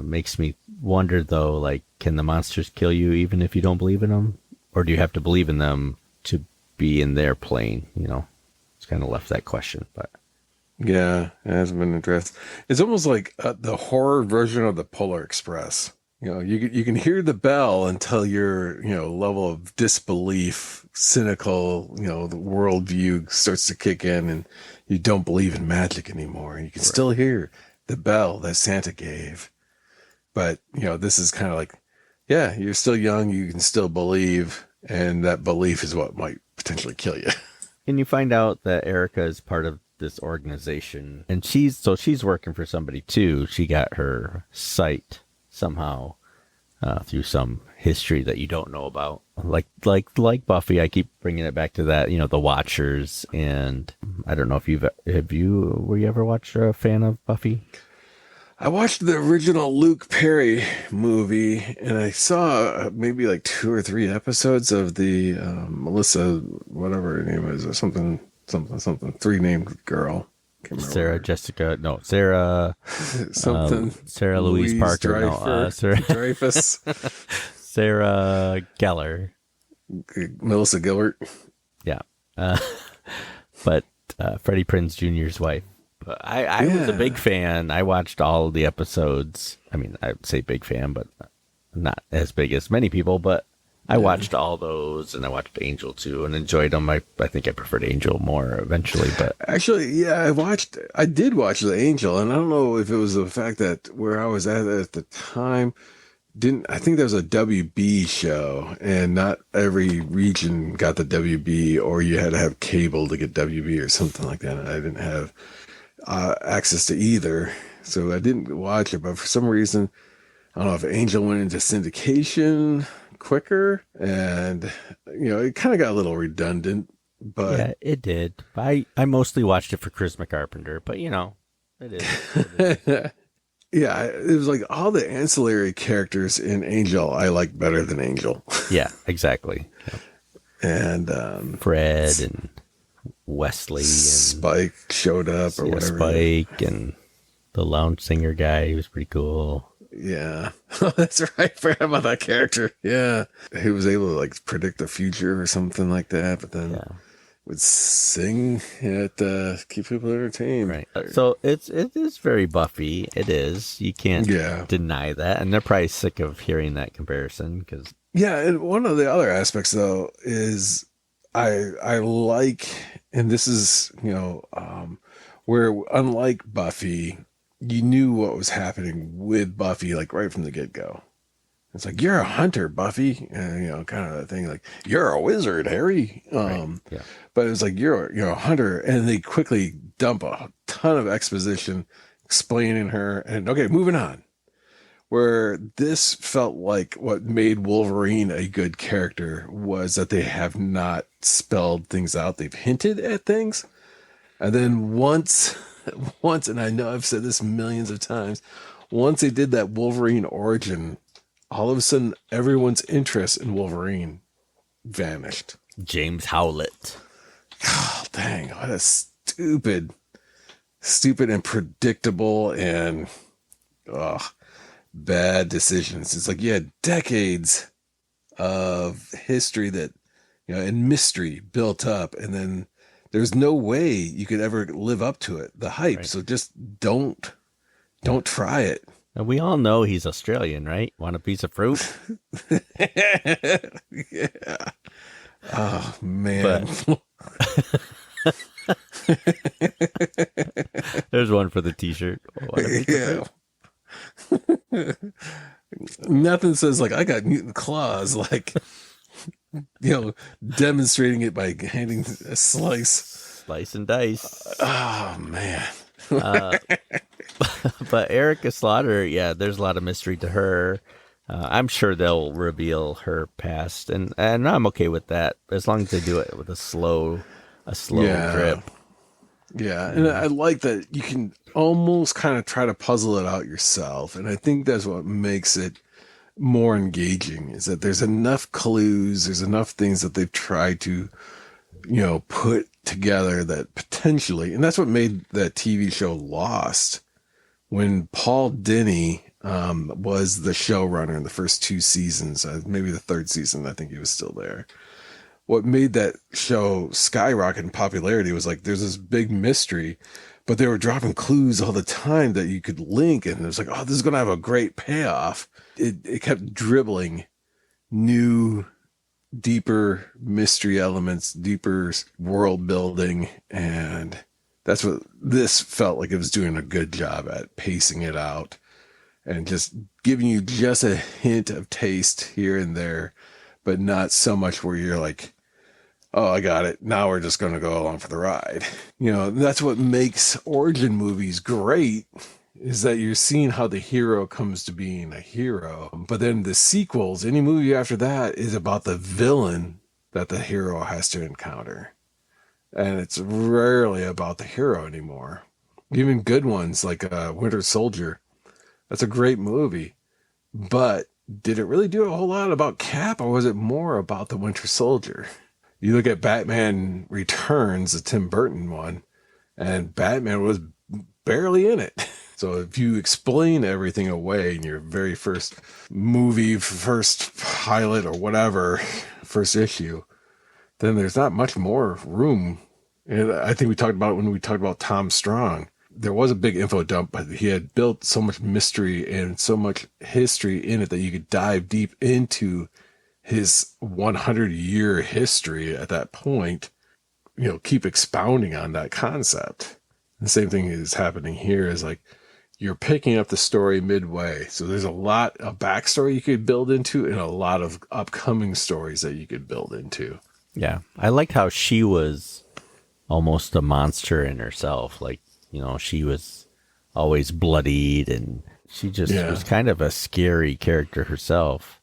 Makes me wonder though, like, can the monsters kill you even if you don't believe in them, or do you have to believe in them to be in their plane? It's kind of left that question, but yeah, it hasn't been addressed. It's almost like the horror version of the Polar Express. You can hear the bell until your level of disbelief, cynical, the worldview starts to kick in, and you don't believe in magic anymore. You can still hear the bell that Santa gave, but this is kind of like, yeah, you're still young, you can still believe, and that belief is what might potentially kill you. And you find out that Erica is part of this organization, and she's working for somebody too. She got her sight somehow through some history that you don't know about. Like Buffy, I keep bringing it back to that. The Watchers, and I don't know if were you ever watched a fan of Buffy? I watched the original Luke Perry movie, and I saw maybe like 2 or 3 episodes of the Melissa, whatever her name is, or something, three-named girl. Can't remember Sarah her. Jessica, no, Sarah, Something. Sarah Louise Parker, Dreyfus, Sarah Geller, Melissa Gilbert. yeah, but Freddie Prinze Jr.'s wife. But I was a big fan. I watched all the episodes. I mean, I'd say big fan, but not as big as many people. But I watched all those, and I watched Angel too, and enjoyed them. I think I preferred Angel more eventually. But Actually, yeah, I did watch The Angel, and I don't know if it was the fact that where I was at the time, I think there was a WB show, and not every region got the WB, or you had to have cable to get WB or something like that. And I didn't have access to either, so I didn't watch it. But for some reason, I don't know if Angel went into syndication quicker, and it kind of got a little redundant. But yeah, it did. I mostly watched it for Charisma Carpenter, but it is. It is. yeah, it was like all the ancillary characters in Angel I like better than Angel. Yeah, exactly. And Fred and Wesley and Spike showed up or whatever. Spike and the lounge singer guy, he was pretty cool. Yeah. That's right. I forgot about that character. Yeah. He was able to like predict the future or something like that, but then would sing at keep people entertained. Right. So it is very Buffy. It is. You can't deny that. And they're probably sick of hearing that comparison because yeah, and one of the other aspects though is I like, and this is where unlike Buffy, you knew what was happening with Buffy like right from the get-go. It's like, you're a hunter, Buffy, and kind of a thing, like, you're a wizard, Harry. Right. Yeah. But it was like, you're a hunter, and they quickly dump a ton of exposition explaining her, and okay, moving on. Where this felt like what made Wolverine a good character was that they have not spelled things out. They've hinted at things. And then once, and I know I've said this millions of times, once they did that Wolverine origin, all of a sudden everyone's interest in Wolverine vanished. James Howlett. Oh, dang, what a stupid and predictable and bad decisions. It's like you had decades of history that and mystery built up, and then there's no way you could ever live up to it, the hype. Right. So just don't try it. And we all know he's Australian, right? Want a piece of fruit? Yeah. Oh man. There's one for the t-shirt. Yeah. Nothing says like I got mutant claws like demonstrating it by handing a slice and dice. Oh man. But Erica Slaughter, yeah, there's a lot of mystery to her. I'm sure they'll reveal her past, and I'm okay with that as long as they do it with a slow drip. Yeah, and I like that you can almost kind of try to puzzle it out yourself, and I think that's what makes it more engaging, is that there's enough clues, there's enough things that they've tried to, put together that potentially, and that's what made that TV show Lost, when Paul Dini was the showrunner in the first 2 seasons, maybe the 3rd season, I think he was still there. What made that show skyrocket in popularity was like there's this big mystery, but they were dropping clues all the time that you could link, and it was like, oh, this is going to have a great payoff. It kept dribbling new, deeper mystery elements, deeper world building, and that's what this felt like it was doing a good job at, pacing it out and just giving you just a hint of taste here and there, but not so much where you're like, oh, I got it. Now we're just going to go along for the ride. You know, that's what makes origin movies great, is that you're seeing how the hero comes to being a hero. But then the sequels, any movie after that, is about the villain that the hero has to encounter. And it's rarely about the hero anymore. Even good ones like Winter Soldier. That's a great movie. But did it really do a whole lot about Cap, or was it more about the Winter Soldier? You look at Batman Returns, the Tim Burton one, and Batman was barely in it. So if you explain everything away in your very first movie, first pilot or whatever, first issue, then there's not much more room. And I think we talked about it when we talked about Tom Strong. There was a big info dump, but he had built so much mystery and so much history in it that you could dive deep into his 100-year history at that point, you know, keep expounding on that concept. The same thing is happening here, is like you're picking up the story midway. So there's a lot of backstory you could build into and a lot of upcoming stories that you could build into. Yeah. I liked how she was almost a monster in herself. Like, you know, she was always bloodied and she just was kind of a scary character herself.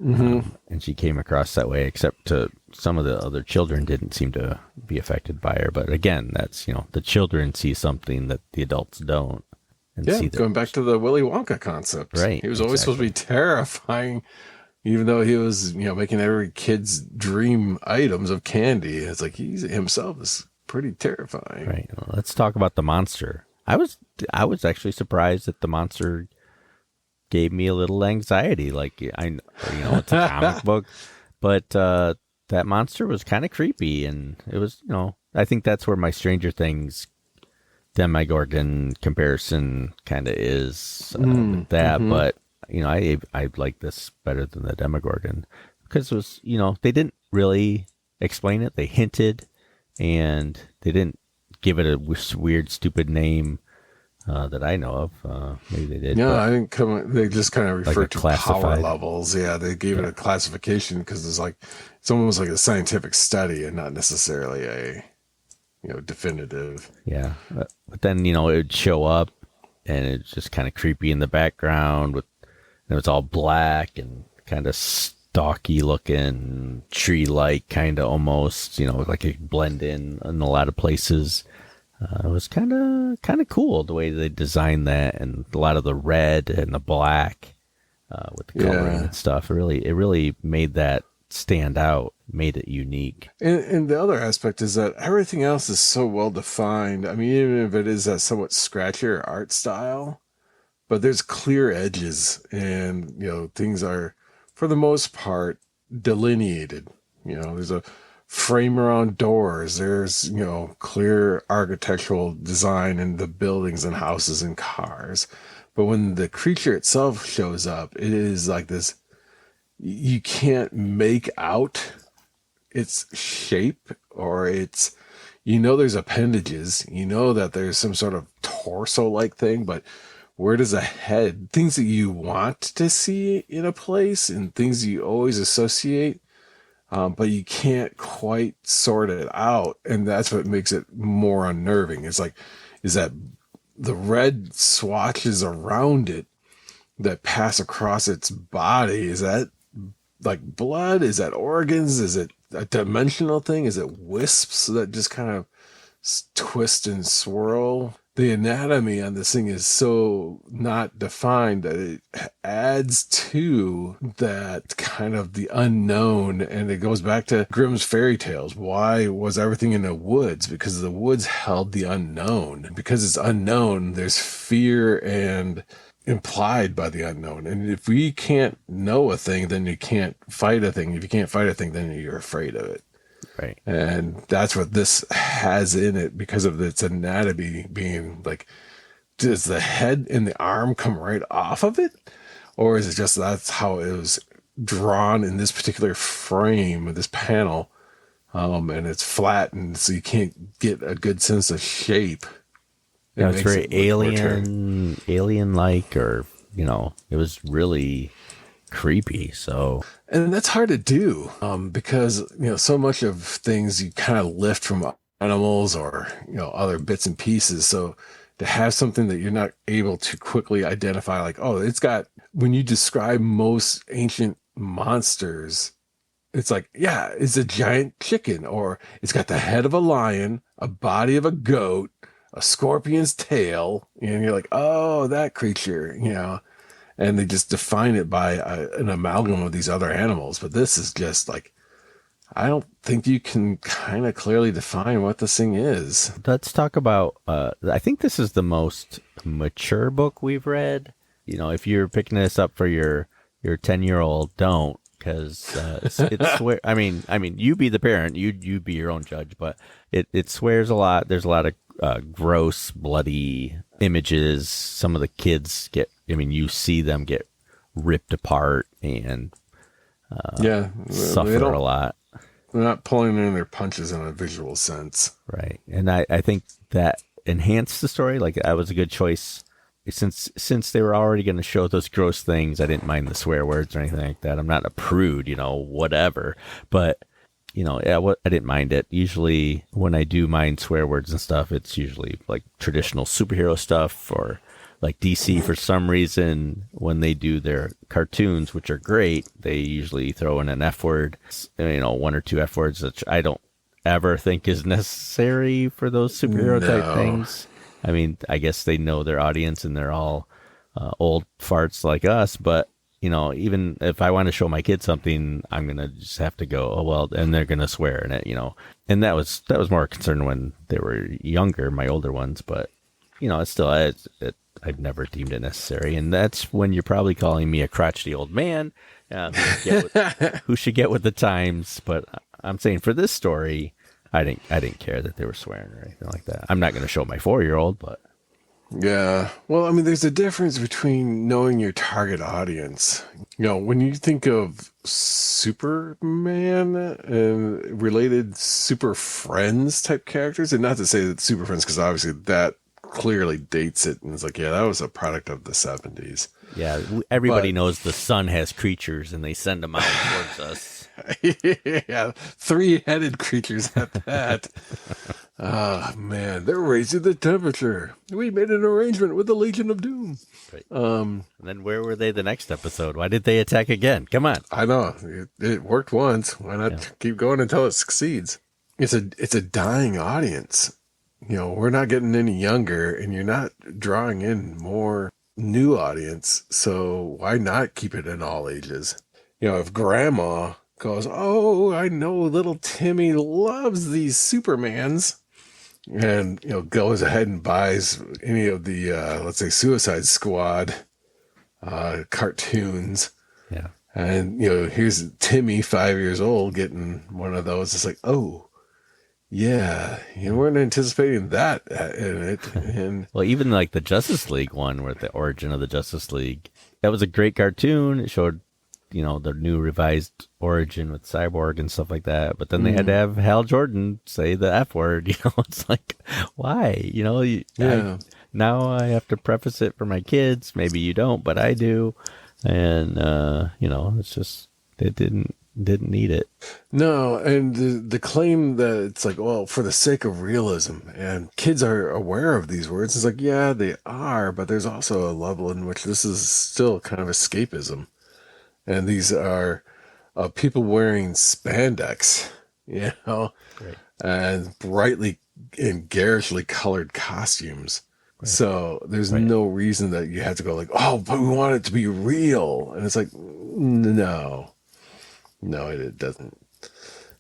And she came across that way, except to some of the other children didn't seem to be affected by her. But again, that's, you know, the children see something that the adults don't. And see going back to the Willy Wonka concept. Right. He was always supposed to be terrifying, even though he was, you know, making every kid's dream items of candy. It's like he himself is pretty terrifying. Right. Well, let's talk about the monster. I was actually surprised that the monster gave me a little anxiety. Like, it's a comic book, but that monster was kind of creepy, and it was, you know, I think that's where my Stranger Things Demogorgon comparison kind of is with that. But you know, I like this better than the Demogorgon because it was, you know, they didn't really explain it. They hinted, and they didn't give it a weird, stupid name. That I know of. Maybe they did. Yeah, I didn't come. They just kind of referred like to power levels. Yeah, they gave it a classification because it's almost like a scientific study and not necessarily a, you know, definitive. Yeah, but then, you know, it would show up and it's just kind of creepy in the background and it was all black and kind of stalky looking, tree-like kind of almost. You know, like it blend in a lot of places. It was kind of cool the way they designed that, and a lot of the red and the black with the coloring and stuff. It really made that stand out, made it unique. And the other aspect is that everything else is so well defined. I mean, even if it is that somewhat scratchier art style, but there's clear edges, and you know, things are for the most part delineated. You know, there's a frame around doors. There's, you know, clear architectural design in the buildings and houses and cars. But when the creature itself shows up, it is like this, you can't make out its shape, or its, you know, there's appendages, you know that there's some sort of torso-like thing, but where does a head, things that you want to see in a place and things you always associate, but you can't quite sort it out. And that's what makes it more unnerving. It's like, is that the red swatches around it that pass across its body, is that like blood? Is that organs? Is it a dimensional thing? Is it wisps that just kind of twist and swirl? The anatomy on this thing is so not defined that it adds to that kind of the unknown. And it goes back to Grimm's fairy tales. Why was everything in the woods? Because the woods held the unknown. Because it's unknown, there's fear and implied by the unknown. And if we can't know a thing, then you can't fight a thing. If you can't fight a thing, then you're afraid of it. Right. And that's what this has in it because of its anatomy being like, does the head and the arm come right off of it? Or is it just that's how it was drawn in this particular frame, this panel? And it's flat, and so you can't get a good sense of shape. Yeah, it's very it look more alien-like, or it was really creepy. So, and that's hard to do because so much of things you kind of lift from animals or other bits and pieces. So to have something that you're not able to quickly identify, like, oh, it's got, when you describe most ancient monsters, it's like, yeah, it's a giant chicken, or it's got the head of a lion, a body of a goat, a scorpion's tail, and you're like, oh, that creature, and they just define it by an amalgam of these other animals. But this is just like, I don't think you can kind of clearly define what this thing is. let's talk about. I think this is the most mature book we've read. If you're picking this up for your 10-year-old, don't, because it's swear. I mean, you be the parent, you be your own judge, but it swears a lot. There's a lot of gross, bloody images. Some of the kids you see them get ripped apart and suffer a lot. They're not pulling in their punches in a visual sense. Right. And I think that enhanced the story. Like, that was a good choice. Since they were already going to show those gross things, I didn't mind the swear words or anything like that. I'm not a prude, whatever. But, I didn't mind it. Usually when I do mind swear words and stuff, it's usually like traditional superhero stuff, or like DC, for some reason, when they do their cartoons, which are great, they usually throw in an F word, one or two F words, which I don't ever think is necessary for those superhero type things. I mean, I guess they know their audience and they're all old farts like us, but even if I want to show my kids something, I'm going to just have to go, oh, well, and they're going to swear in it, and that was more concerned when they were younger, my older ones, but it's still, I've never deemed it necessary. And that's when you're probably calling me a crotchety old man who should get with the times. But I'm saying for this story, I didn't care that they were swearing or anything like that. I'm not going to show my 4-year-old, but yeah. Well, there's a difference between knowing your target audience. When you think of Superman and related Super Friends type characters, and not to say that Super Friends, because obviously that clearly dates it, and it's like, yeah, that was a product of the 70s. Yeah, everybody knows the sun has creatures, and they send them out towards us. Yeah, 3-headed creatures at that. Oh, man, they're raising the temperature. We made an arrangement with the Legion of Doom. Right. And then where were they the next episode? Why did they attack again? Come on. I know. It worked once. Why not keep going until it succeeds? It's a dying audience. We're not getting any younger, and you're not drawing in more new audience. So why not keep it in all ages? If grandma goes, oh, I know little Timmy loves these Supermans, and, goes ahead and buys any of the, let's say, Suicide Squad cartoons. Yeah. And, here's Timmy, 5 years old, getting one of those. It's like, oh, yeah, you weren't anticipating that in it. And well, even like the Justice League one, where the origin of the Justice League, that was a great cartoon. It showed, the new revised origin with Cyborg and stuff like that. But then they had to have Hal Jordan say the F word. It's like, why? Now I have to preface it for my kids. Maybe you don't, but I do. And it's just, it didn't need it. No, and the claim that it's like, well, for the sake of realism, and kids are aware of these words. It's like, yeah, they are, but there's also a level in which this is still kind of escapism. And these are people wearing spandex, Right. and brightly and garishly colored costumes. Right. So there's no reason that you have to go like, oh, but we want it to be real. And it's like, no, it doesn't.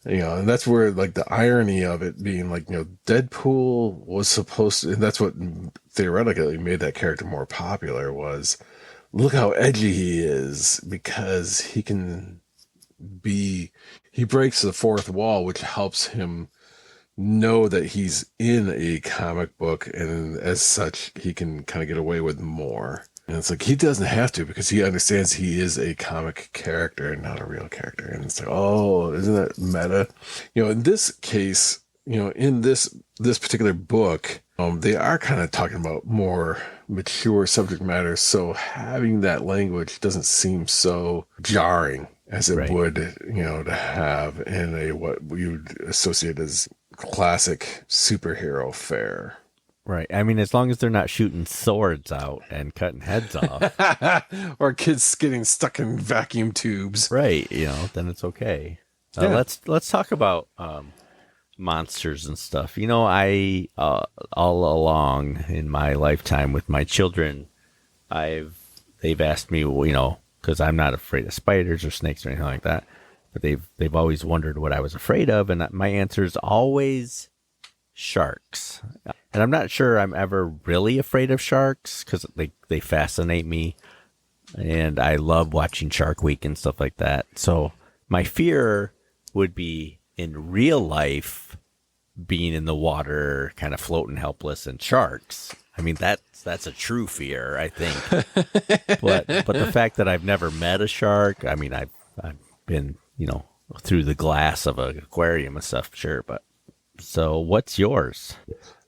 And that's where like the irony of it being like, Deadpool was supposed to, and that's what theoretically made that character more popular, was look how edgy he is, because he can be he breaks the fourth wall, which helps him know that he's in a comic book, and as such, he can kind of get away with more. And it's like he doesn't have to because he understands he is a comic character and not a real character. And it's like, oh, isn't that meta? In this case, in this particular book, they are kind of talking about more mature subject matter. So having that language doesn't seem so jarring as it would, to have in a what we would associate as classic superhero fare. Right. I mean, as long as they're not shooting swords out and cutting heads off. Or kids getting stuck in vacuum tubes. Right. Then it's okay. Let's talk about monsters and stuff. I all along in my lifetime with my children, they've asked me, because I'm not afraid of spiders or snakes or anything like that, but they've always wondered what I was afraid of, and my answer is always sharks. And I'm not sure I'm ever really afraid of sharks because they fascinate me, and I love watching Shark Week and stuff like that. So my fear would be in real life being in the water, kind of floating helpless, and sharks. I mean, that's a true fear, I think. but the fact that I've never met a shark, I mean, I've been, through the glass of an aquarium and stuff, sure. But so what's yours?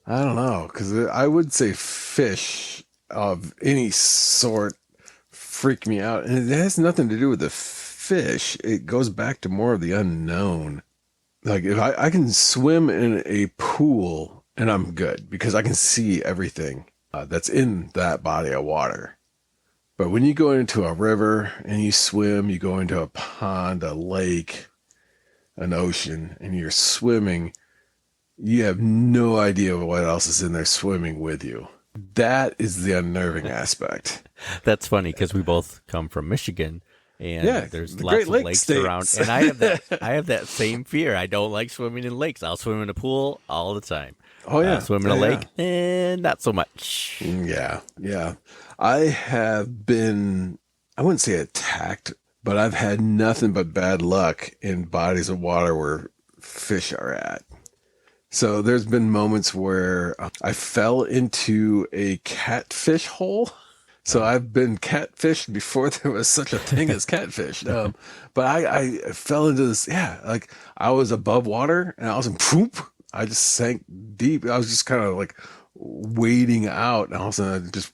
I don't know, because I would say fish of any sort freak me out. And it has nothing to do with the fish. It goes back to more of the unknown. Like if I can swim in a pool and I'm good because I can see everything that's in that body of water. But when you go into a river and you swim, you go into a pond, a lake, an ocean, and you're swimming, you have no idea what else is in there swimming with you. That is the unnerving aspect. That's funny because we both come from Michigan, and there's the lots Great of Lakes lakes states. around. And I have that same fear. I don't like swimming in lakes. I'll swim in a pool all the time. Oh yeah, swim in a lake, and not so much. Yeah. I have been, I wouldn't say attacked, but I've had nothing but bad luck in bodies of water where fish are at. So there's been moments where I fell into a catfish hole. So I've been catfished before there was such a thing as catfish. But I fell into this, like I was above water and I was in poop. I just sank deep. I was just kind of like wading out, and all of a sudden I just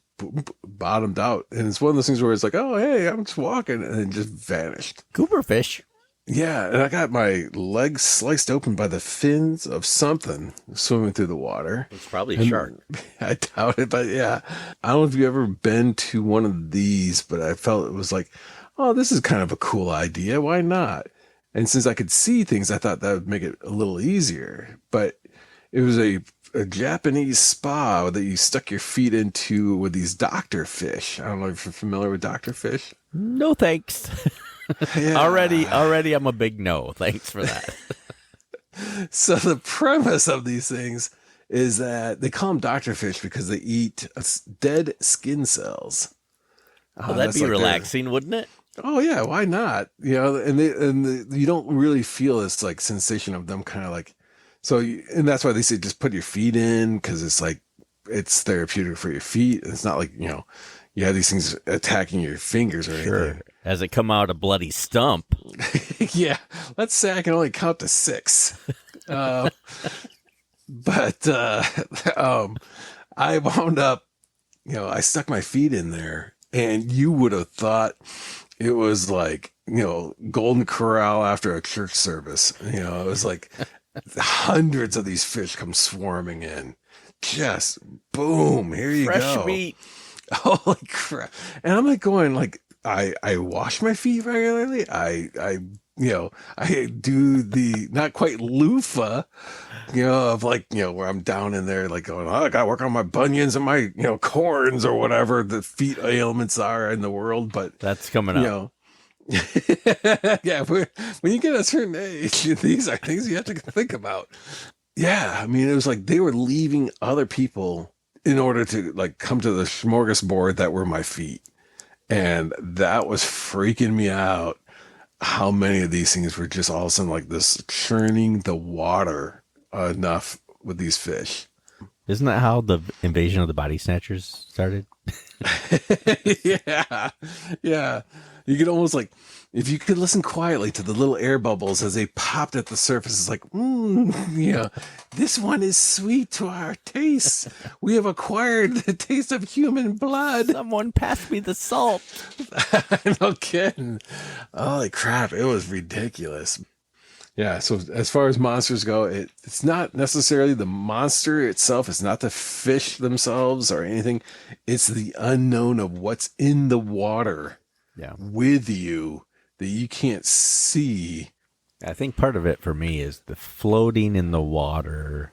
bottomed out. And it's one of those things where it's like, oh, hey, I'm just walking, and then just vanished. Cooper fish. Yeah, and I got my legs sliced open by the fins of something swimming through the water. It's probably a shark. I doubt it, but yeah. I don't know if you've ever been to one of these, but I felt it was like, oh, this is kind of a cool idea. Why not? And since I could see things, I thought that would make it a little easier. But it was a Japanese spa that you stuck your feet into with these doctor fish. I don't know if you're familiar with doctor fish. No thanks. Yeah. Already I'm a big no. Thanks for that. So the premise of these things is that they call them doctor fish because they eat dead skin cells. Well, that'd be like relaxing, wouldn't it? Oh yeah, why not? And you don't really feel this like sensation of them kind of like, and that's why they say just put your feet in, because it's like it's therapeutic for your feet. It's not like you have these things attacking your fingers or anything. As it come out a bloody stump. Yeah, let's say I can only count to 6. But I wound up, I stuck my feet in there, and you would have thought it was like, Golden Corral after a church service. It was like hundreds of these fish come swarming in. Just boom, here you go. Fresh meat. Holy crap. And I'm like going like, I wash my feet regularly. I do the not quite loofah, of like, where I'm down in there like going, oh, I got to work on my bunions and my, corns or whatever the feet ailments are in the world. But that's coming up. Yeah. When you get a certain age, these are things you have to think about. Yeah. I mean, it was like they were leaving other people in order to like come to the smorgasbord that were my feet. And that was freaking me out. how many of these things were just all of a sudden like this churning the water enough with these fish. Isn't that how the invasion of the body snatchers started? Yeah. Yeah. You could almost like, if you could listen quietly to the little air bubbles as they popped at the surface, it's like, this one is sweet to our taste. We have acquired the taste of human blood. Someone pass me the salt. No kidding. Holy crap. It was ridiculous. Yeah. So as far as monsters go, it's not necessarily the monster itself. It's not the fish themselves or anything. It's the unknown of what's in the water with you that you can't see. I think part of it for me is the floating in the water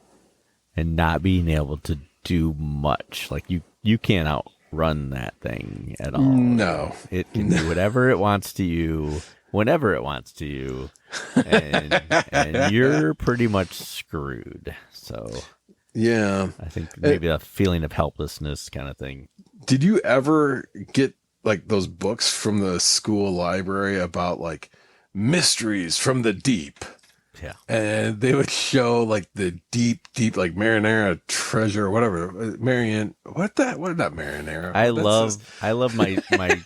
and not being able to do much. Like you can't outrun that thing at all. No. It can do whatever it wants to you, whenever it wants to you, and you're pretty much screwed. So yeah, I think maybe a feeling of helplessness kind of thing. Did you ever get like those books from the school library about like mysteries from the deep? Yeah. And they would show like the deep, like marinara treasure or whatever. Marianne, what not marinara? I love my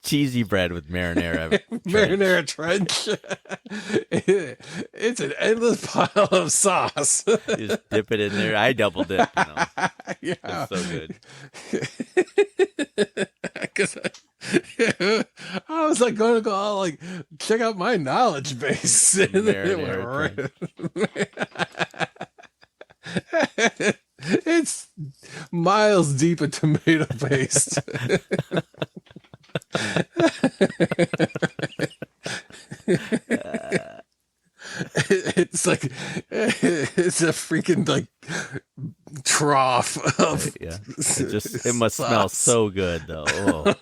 cheesy bread with marinara. Marinara trench. It's an endless pile of sauce. Just dip it in there. I double dip. Yeah. It's so good. I was like going to go all like check out my knowledge base. And then it went right. It's miles deep in tomato paste. It's like it's a freaking like trough of it must smell so good though. Oh.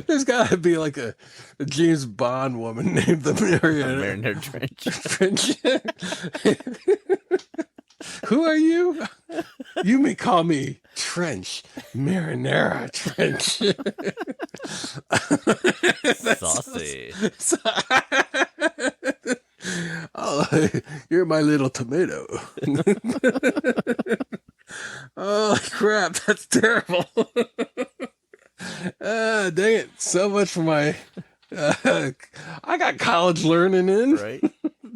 There's got to be like a James Bond woman named the Marinara Trench. Who are you? You may call me Trench. Marinara Trench. Saucy. Oh, you're my little tomato. Oh, crap. That's terrible. Dang it. So much for my... I got college learning in. Right.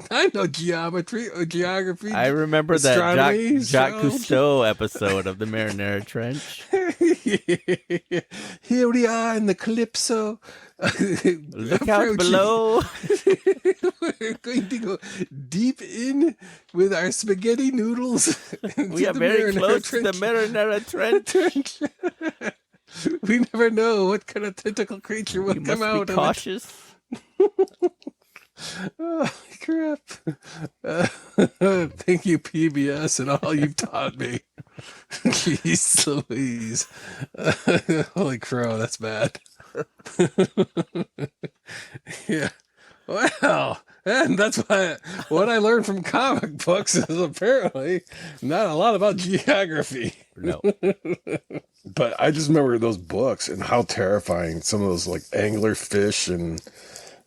I know geometry or geography. I remember that Jacques Cousteau episode of the Marinara Trench. Here we are in the Calypso. Look out below. We're going to go deep in with our spaghetti noodles. We are very close to the Marinara Trench. We never know what kind of tentacle creature will come out. Be cautious. Oh, crap. Thank you, PBS, and all you've taught me. Jeez Louise. Holy crow, that's bad. Yeah. Well, and that's what I learned from comic books is apparently not a lot about geography. No. But I just remember those books and how terrifying some of those like angler fish and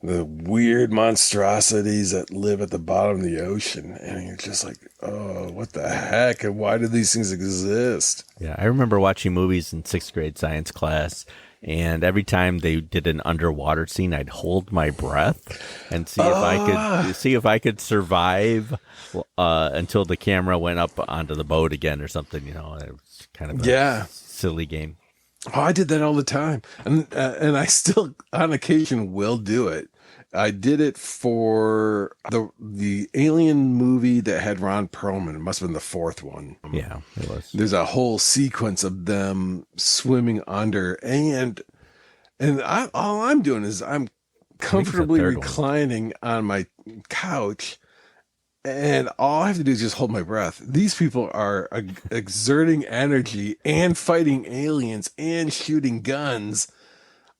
the weird monstrosities that live at the bottom of the ocean. And you're just like, oh, what the heck? And why do these things exist? Yeah, I remember watching movies in 6th grade science class, and every time they did an underwater scene, I'd hold my breath and see if I could survive until the camera went up onto the boat again or something. It was kind of a silly game. Oh, I did that all the time, and I still on occasion will do it. I did it for the Alien movie that had Ron Perlman. It must have been the 4th one. Yeah, it was. There's a whole sequence of them swimming under, and all I'm doing is I'm comfortably reclining on my couch, and all I have to do is just hold my breath. These people are exerting energy and fighting aliens and shooting guns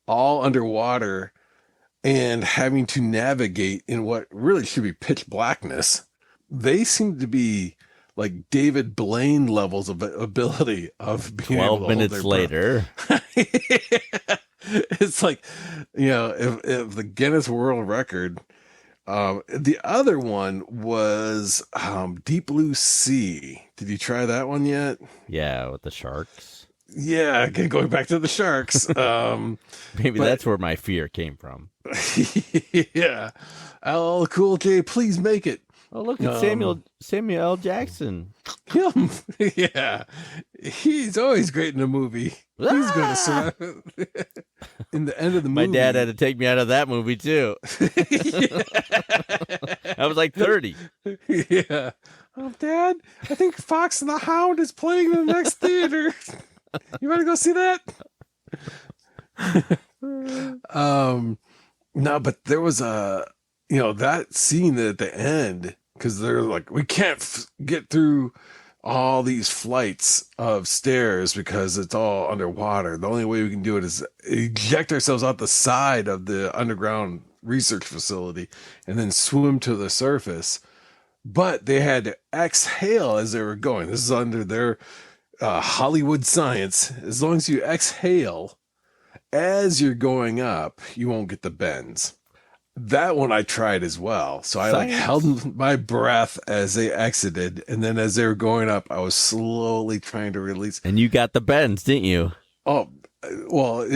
all underwater and having to navigate in what really should be pitch blackness. They seem to be like David Blaine levels of ability of being 12 minutes later. It's like, if the Guinness World Record. The other one was Deep Blue Sea. Did you try that one yet? Yeah, with the sharks. Yeah, again, going back to the sharks. Maybe but- that's where my fear came from. Yeah. LL Cool J, please make it. Oh, look at Samuel L. Jackson. Him. Yeah. He's always great in a movie. He's going to survive. In the end of the My movie. dad had to take me out of that movie too. I was like 30. Yeah. Oh, Dad, I think Fox and the Hound is playing in the next theater. You want to go see that? No, but there was that scene at the end, because they're like, we can't get through all these flights of stairs because it's all underwater. The only way we can do it is eject ourselves out the side of the underground research facility and then swim to the surface. But they had to exhale as they were going. This is under their Hollywood science. As long as you exhale as you're going up, you won't get the bends. That one I tried as well. So I held my breath as they exited, and then as they were going up, I was slowly trying to release. And you got the bends, didn't you? Oh, well,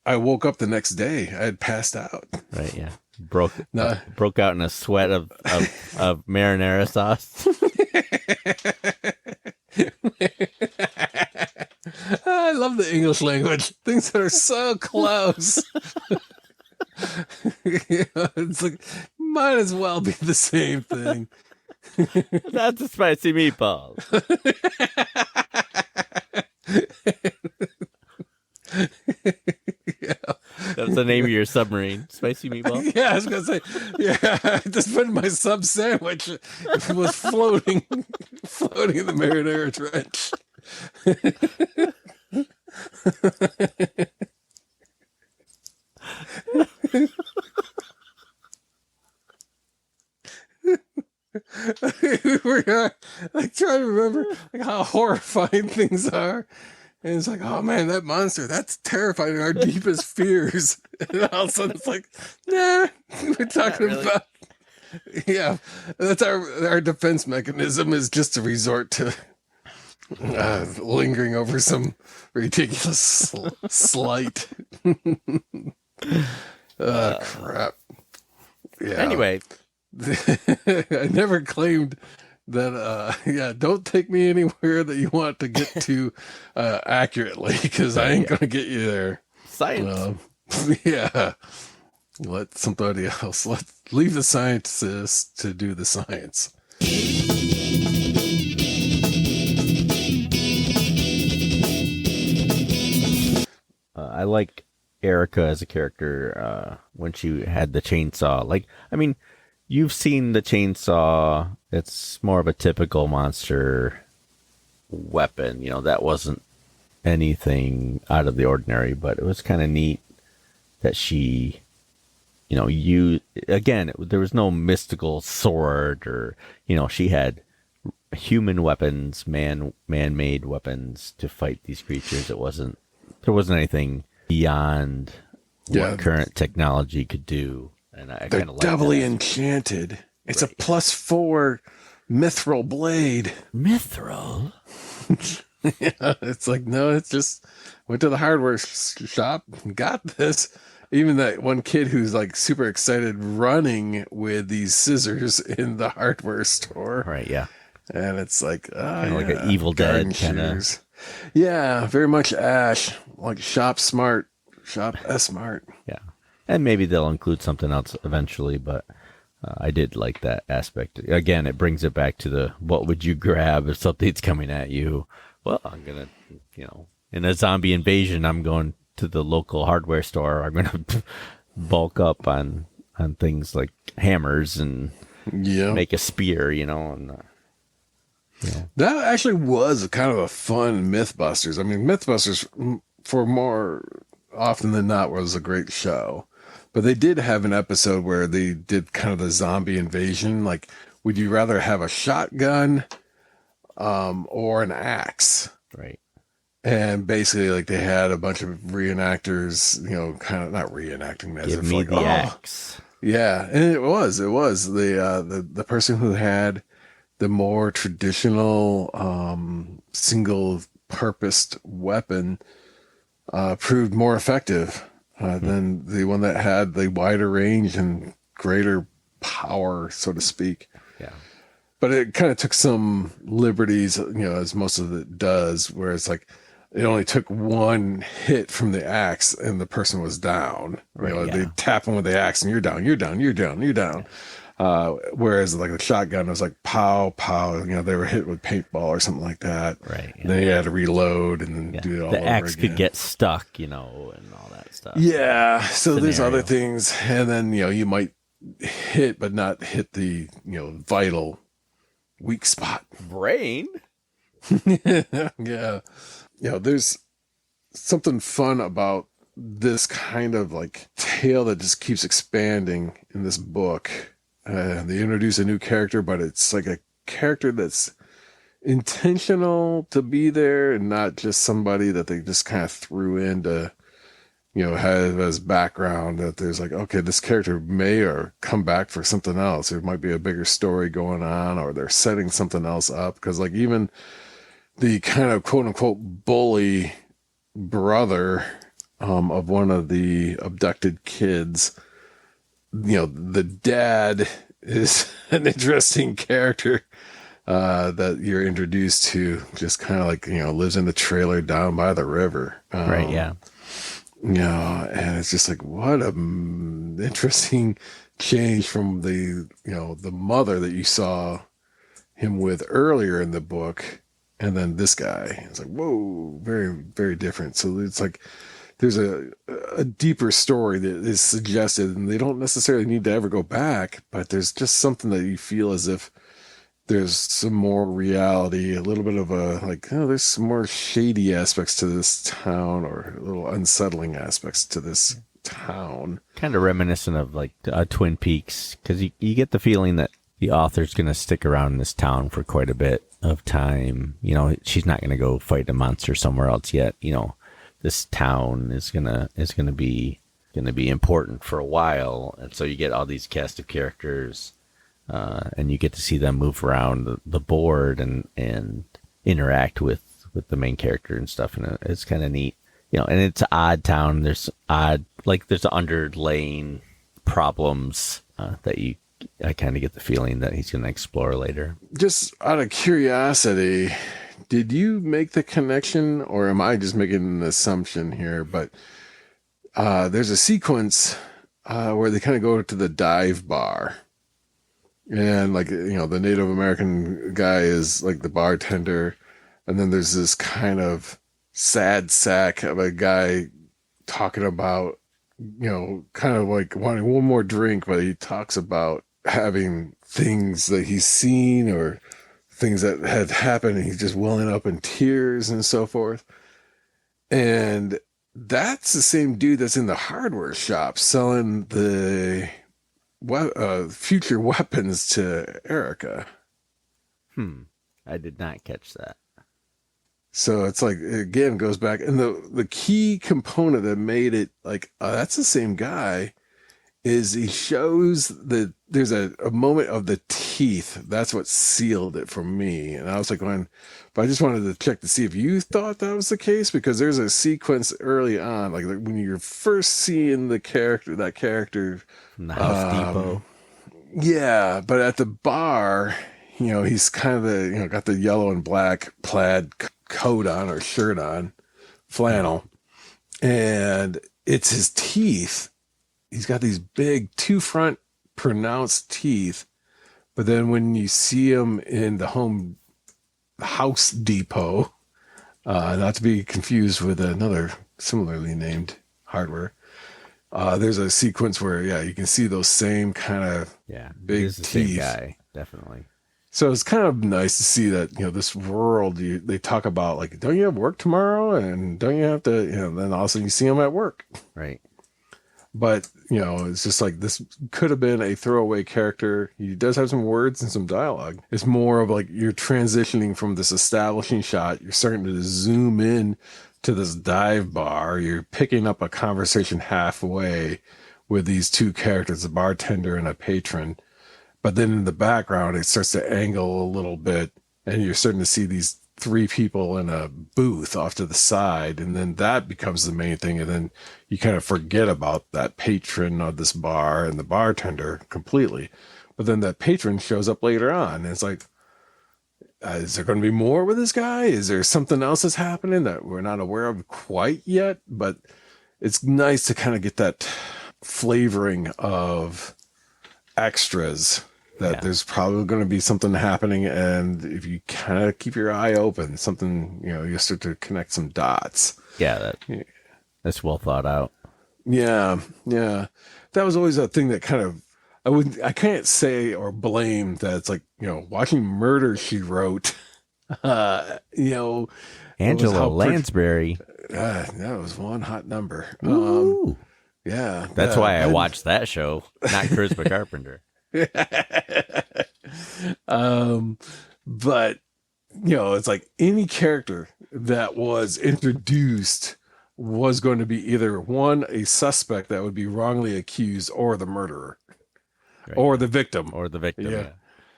I woke up the next day. I had passed out. Right, yeah. Broke out in a sweat of marinara sauce. I love the English language. Things that are so close. It's like, might as well be the same thing. That's a spicy meatball. That's the name of your submarine, spicy meatball. Yeah, I was gonna say. Yeah, I just put my sub sandwich. It was floating in the marinara trench. We were like trying to remember like how horrifying things are, and it's like, oh man, that monster, that's terrifying, our deepest fears. And all of a sudden it's like, nah, we're talking really. about, yeah, that's our defense mechanism, is just to resort to lingering over some ridiculous slight. Crap. Yeah. Anyway, I never claimed that, don't take me anywhere that you want to get to accurately, because I ain't going to get you there. science. Yeah. Let somebody else, leave the scientists to do the science. I like Erica as a character when she had the chainsaw. Like, I mean, you've seen the chainsaw. It's more of a typical monster weapon. You know, that wasn't anything out of the ordinary, but it was kind of neat that she, there was no mystical sword, or, she had human weapons, man-made weapons to fight these creatures. There wasn't anything beyond what current technology could do. And I kind of like doubly that. enchanted. It's a +4 mithril blade. Mithril? Yeah, it's like, no, it's just went to the hardware shop and got this. Even that one kid who's like super excited running with these scissors in the hardware store. Right, yeah. And it's like, like an Evil Dead kind of. Yeah, very much Ash, like shop smart. Yeah. And maybe they'll include something else eventually, but I did like that aspect. Again, it brings it back to the, what would you grab if something's coming at you? Well, I'm going to, in a zombie invasion, I'm going to the local hardware store. I'm going to bulk up on things like hammers and make a spear, and that actually was kind of a fun Mythbusters. I mean, Mythbusters, for more often than not, was a great show. But they did have an episode where they did kind of the zombie invasion. Like, would you rather have a shotgun or an axe? Right. And basically, like, they had a bunch of reenactors, kind of not reenacting as Give if me like, the oh, axe. yeah, and it was the person who had the more traditional single purposed weapon proved more effective than the one that had the wider range and greater power, so to speak. Yeah. But it kind of took some liberties, as most of it does, where it's like it only took one hit from the axe and the person was down. Right, They yeah. tap him with the axe and you're down, you're down, you're down, you're down. Whereas like the shotgun was like pow, pow, they were hit with paintball or something like that. Right. Yeah. And then you had to reload and then Yeah. do it all The over axe again. could get stuck, and all that stuff. Yeah. So there's Scenario. other things. And then, you might hit, but not hit the, vital weak spot. Brain. Yeah. There's something fun about this kind of like tale that just keeps expanding in this book. They introduce a new character, but it's like a character that's intentional to be there and not just somebody that they just kind of threw in to, have as background, that there's like, okay, this character may or come back for something else. There might be a bigger story going on, or they're setting something else up. Because like even the kind of quote unquote bully brother of one of the abducted kids, the dad is an interesting character that you're introduced to, just kind of like, lives in the trailer down by the river. Right. Yeah. And it's just like, what a interesting change from the mother that you saw him with earlier in the book. And then this guy, it's like, whoa, very, very different. So it's like, there's a deeper story that is suggested, and they don't necessarily need to ever go back, but there's just something that you feel as if there's some more reality, a little bit of there's some more shady aspects to this town, or a little unsettling aspects to this town. Kind of reminiscent of like Twin Peaks, because you get the feeling that the author's going to stick around in this town for quite a bit of time. She's not going to go fight a monster somewhere else yet. This town is gonna be important for a while, and so you get all these cast of characters, and you get to see them move around the board and interact with the main character and stuff, and it's kind of neat, And it's an odd town. There's underlying problems that I kind of get the feeling that he's going to explore later. Just out of curiosity, did you make the connection, or am I just making an assumption here? But there's a sequence where they kind of go to the dive bar, and like, the Native American guy is like the bartender, and then there's this kind of sad sack of a guy talking about, kind of like wanting one more drink, but he talks about having things that he's seen or things that had happened, and he's just welling up in tears and so forth. And that's the same dude that's in the hardware shop selling the future weapons to Erica. I did not catch that. So it's like, again, goes back, and the key component that made it like, that's the same guy, is he shows that there's a moment of the teeth. That's what sealed it for me. And I was like but I just wanted to check to see if you thought that was the case, because there's a sequence early on, like when you're first seeing that character In the House Depot. Yeah, but at the bar, he's kind of got the yellow and black plaid coat on, or shirt on, flannel, and it's his teeth. He's got these big two front pronounced teeth, but then when you see him in the House Depot, not to be confused with another similarly named hardware, there's a sequence where you can see those same kind of big it is the teeth. same guy, definitely. So it's kind of nice to see that, this world, they talk about like, don't you have work tomorrow? And don't you have to, then all of a sudden you see them at work. Right. But, it's just like this could have been a throwaway character. He does have some words and some dialogue. It's more of like you're transitioning from this establishing shot. You're starting to zoom in to this dive bar. You're picking up a conversation halfway with these two characters, a bartender and a patron. But then in the background, it starts to angle a little bit, and you're starting to see these three people in a booth off to the side, and then that becomes the main thing, and then you kind of forget about that patron of this bar and the bartender completely. But then that patron shows up later on, and it's like, is there going to be more with this guy? Is there something else that's happening that we're not aware of quite yet? But it's nice to kind of get that flavoring of extras that there's probably going to be something happening, and if you kind of keep your eye open, something, you start to connect some dots. That's well thought out. Yeah that was always a thing that kind of, I can't say or blame that it's like, watching Murder, She Wrote, Angela Lansbury. That was one hot number. Ooh. Yeah, that's why I watched that show, not Charisma Carpenter. But it's like any character that was introduced was going to be either a suspect that would be wrongly accused, or the murderer, right, or the victim, yeah.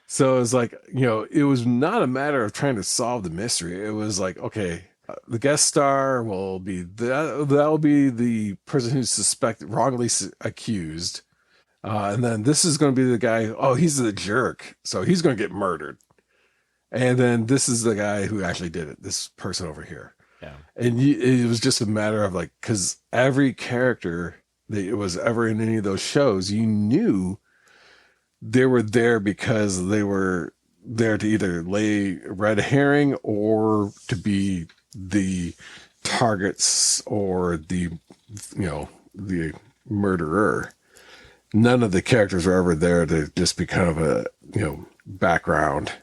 So it's like, it was not a matter of trying to solve the mystery. It was like, okay, the guest star will be that'll be the person who's wrongly accused. And then this is going to be the guy, he's the jerk, so he's going to get murdered. And then this is the guy who actually did it, this person over here. Yeah. And it was just a matter of like, because every character that was ever in any of those shows, you knew they were there because they were there to either lay red herring or to be the targets or the murderer. None of the characters were ever there to just be kind of a, background,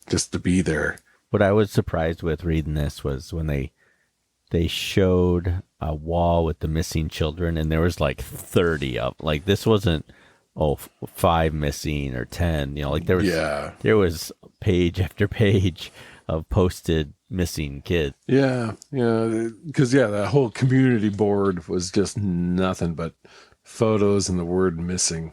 just to be there. What I was surprised with reading this was when they showed a wall with the missing children, and there was like 30 of, like, this wasn't 5 missing or 10, like there was page after page of posted missing kids. Because that whole community board was just nothing but photos and the word missing.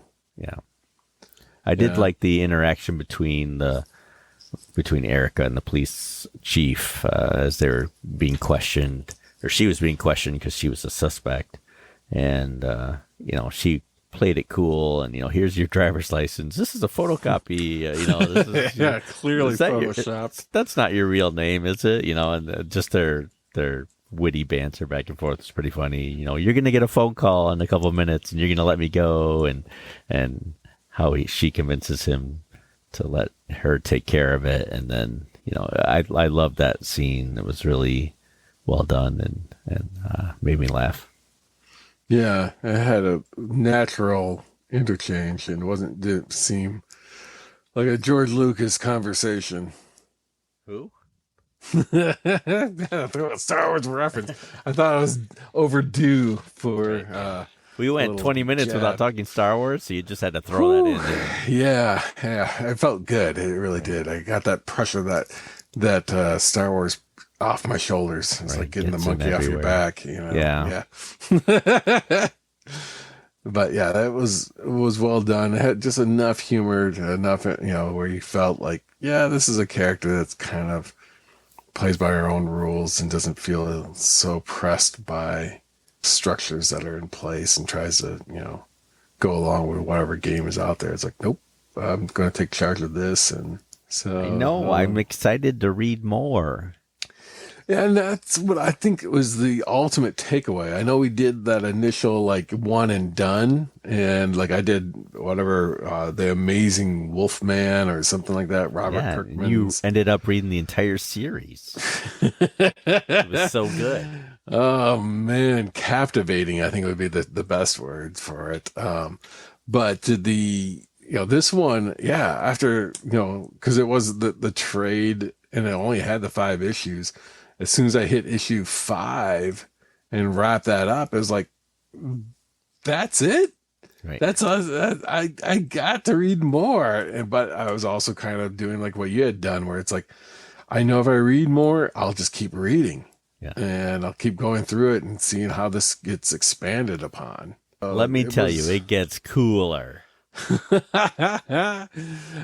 I did like the interaction between Erica and the police chief as they were being questioned, or she was being questioned because she was a suspect, and she played it cool, and here's your driver's license, this is a photocopy, this is clearly photoshopped. That's not your real name, is it? And just their witty banter back and forth is pretty funny. You're gonna get a phone call in a couple of minutes, and you're gonna let me go, and how she convinces him to let her take care of it, and then I love that scene. It was really well done and made me laugh. Yeah, it had a natural interchange and didn't seem like a George Lucas conversation. Who? Throw a Star Wars reference. I thought I was overdue for. We went 20 minutes without talking Star Wars, so you just had to throw that in there. Yeah, it felt good. It really did. I got that pressure, that Star Wars off my shoulders. It's like getting the monkey off your back. Yeah. But it was well done. It had just enough humor, enough where you felt like, this is a character that's kind of plays by her own rules and doesn't feel so pressed by structures that are in place and tries to go along with whatever game is out there. It's like, nope, I'm going to take charge of this. And so I know, I'm excited to read more. Yeah, and that's what I think was the ultimate takeaway. I know we did that initial one and done, and I did whatever The Amazing Wolfman or something like that. Robert Kirkman. You ended up reading the entire series. It was so good. Oh man, captivating, I think would be the best word for it. But this one, after because it was the trade and it only had the 5 issues. As soon as I hit issue 5 and wrap that up, it was like that's it. Right. That's us. I got to read more, but I was also kind of doing like what you had done, where it's like, I know if I read more, I'll just keep reading, Yeah. and I'll keep going through it and seeing how this gets expanded upon. Let me tell you, it gets cooler.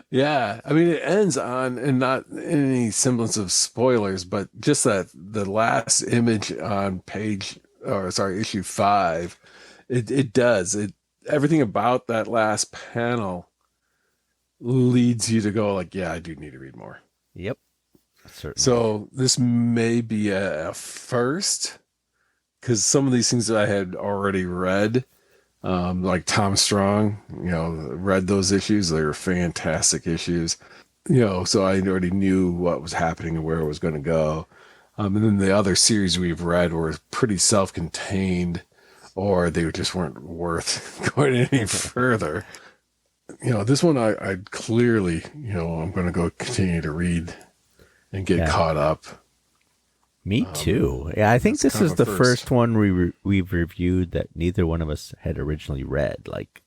Yeah, I mean, it ends on, and not any semblance of spoilers, but just that the last image on issue 5, it does it. Everything about that last panel leads you to go like, yeah, I do need to read more. Yep. Certainly. So this may be a first, because some of these things that I had already read, like Tom Strong, read those issues. They were fantastic issues, so I already knew what was happening and where it was going to go. And then the other series we've read were pretty self-contained, or they just weren't worth going any further. This one I clearly, I'm going to go continue to read and get caught up. Me too. Yeah, I think this is the first one we've reviewed that neither one of us had originally read. Like,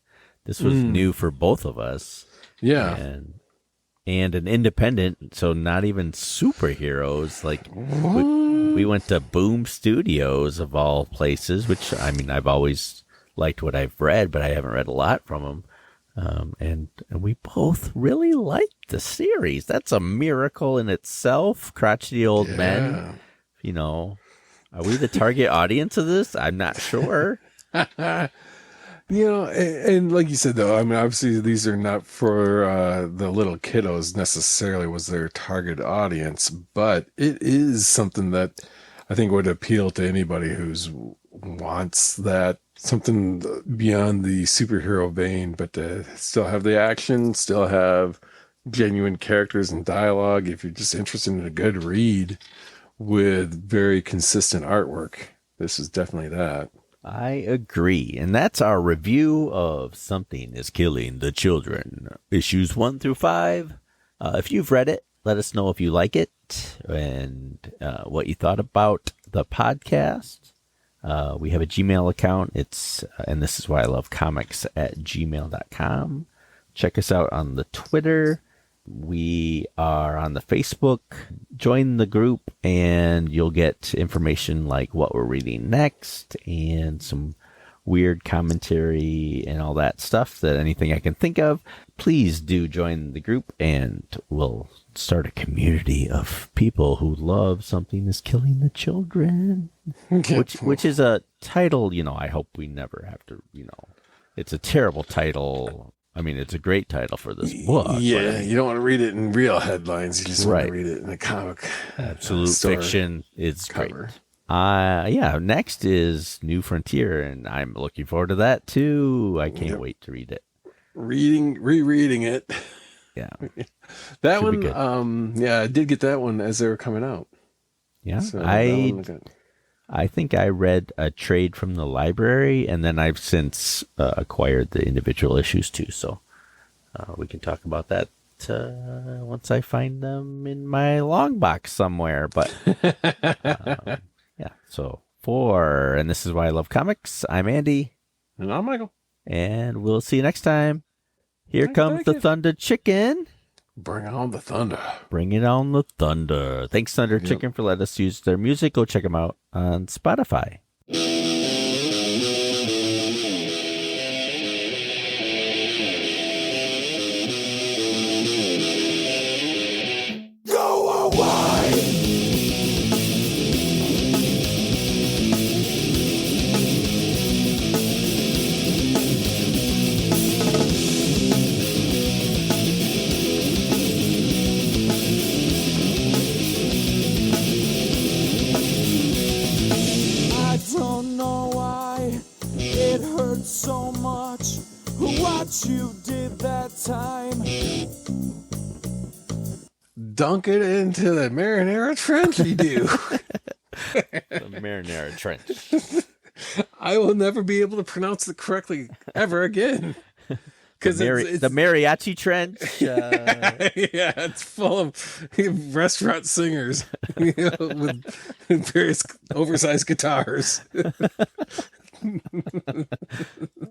this was new for both of us. Yeah. And an independent, so not even superheroes. Like, we went to Boom Studios, of all places, which, I mean, I've always liked what I've read, but I haven't read a lot from them. And we both really liked the series. That's a miracle in itself. Crotchety old men. Are we the target audience of this? I'm not sure. And like you said, though, I mean, obviously these are not for the little kiddos necessarily was their target audience, but it is something that I think would appeal to anybody who's wants that, something beyond the superhero vein, but to still have the action, still have genuine characters and dialogue. If you're just interested in a good read with very consistent artwork, this is definitely that. I agree. And that's our review of Something is Killing the Children, issues 1 through 5. If you've read it, let us know if you like it and what you thought about the podcast. We have a Gmail account. It's and this is why I love comics at gmail.com. Check us out on the Twitter. We are on the Facebook. Join the group and you'll get information like what we're reading next and some weird commentary and all that stuff, that anything I can think of. Please do join the group and we'll start a community of people who love Something is Killing the Children, which is a title, I hope we never have to, it's a terrible title. I mean, it's a great title for this book. Yeah, you don't want to read it in real headlines. You just want to read it in a comic. Absolute fiction is cover. Great. Next is New Frontier, and I'm looking forward to that too. I can't wait to read it. Rereading it. Yeah. That should one, I did get that one as they were coming out. Yeah. So I think I read a trade from the library, and then I've since acquired the individual issues too. So we can talk about that once I find them in my long box somewhere. But so and this is why I love comics. I'm Andy. And I'm Michael. And we'll see you next time. Here comes the Thunder Chicken. Bring on the thunder. Bring it on the thunder. Thanks, Thunder Chicken, for letting us use their music. Go check them out on Spotify. Go away! So much what you did that time. Dunk it into the marinara trench, you do. The marinara trench. I will never be able to pronounce it correctly ever again. Because it's the mariachi trench. Yeah, it's full of restaurant singers with various oversized guitars.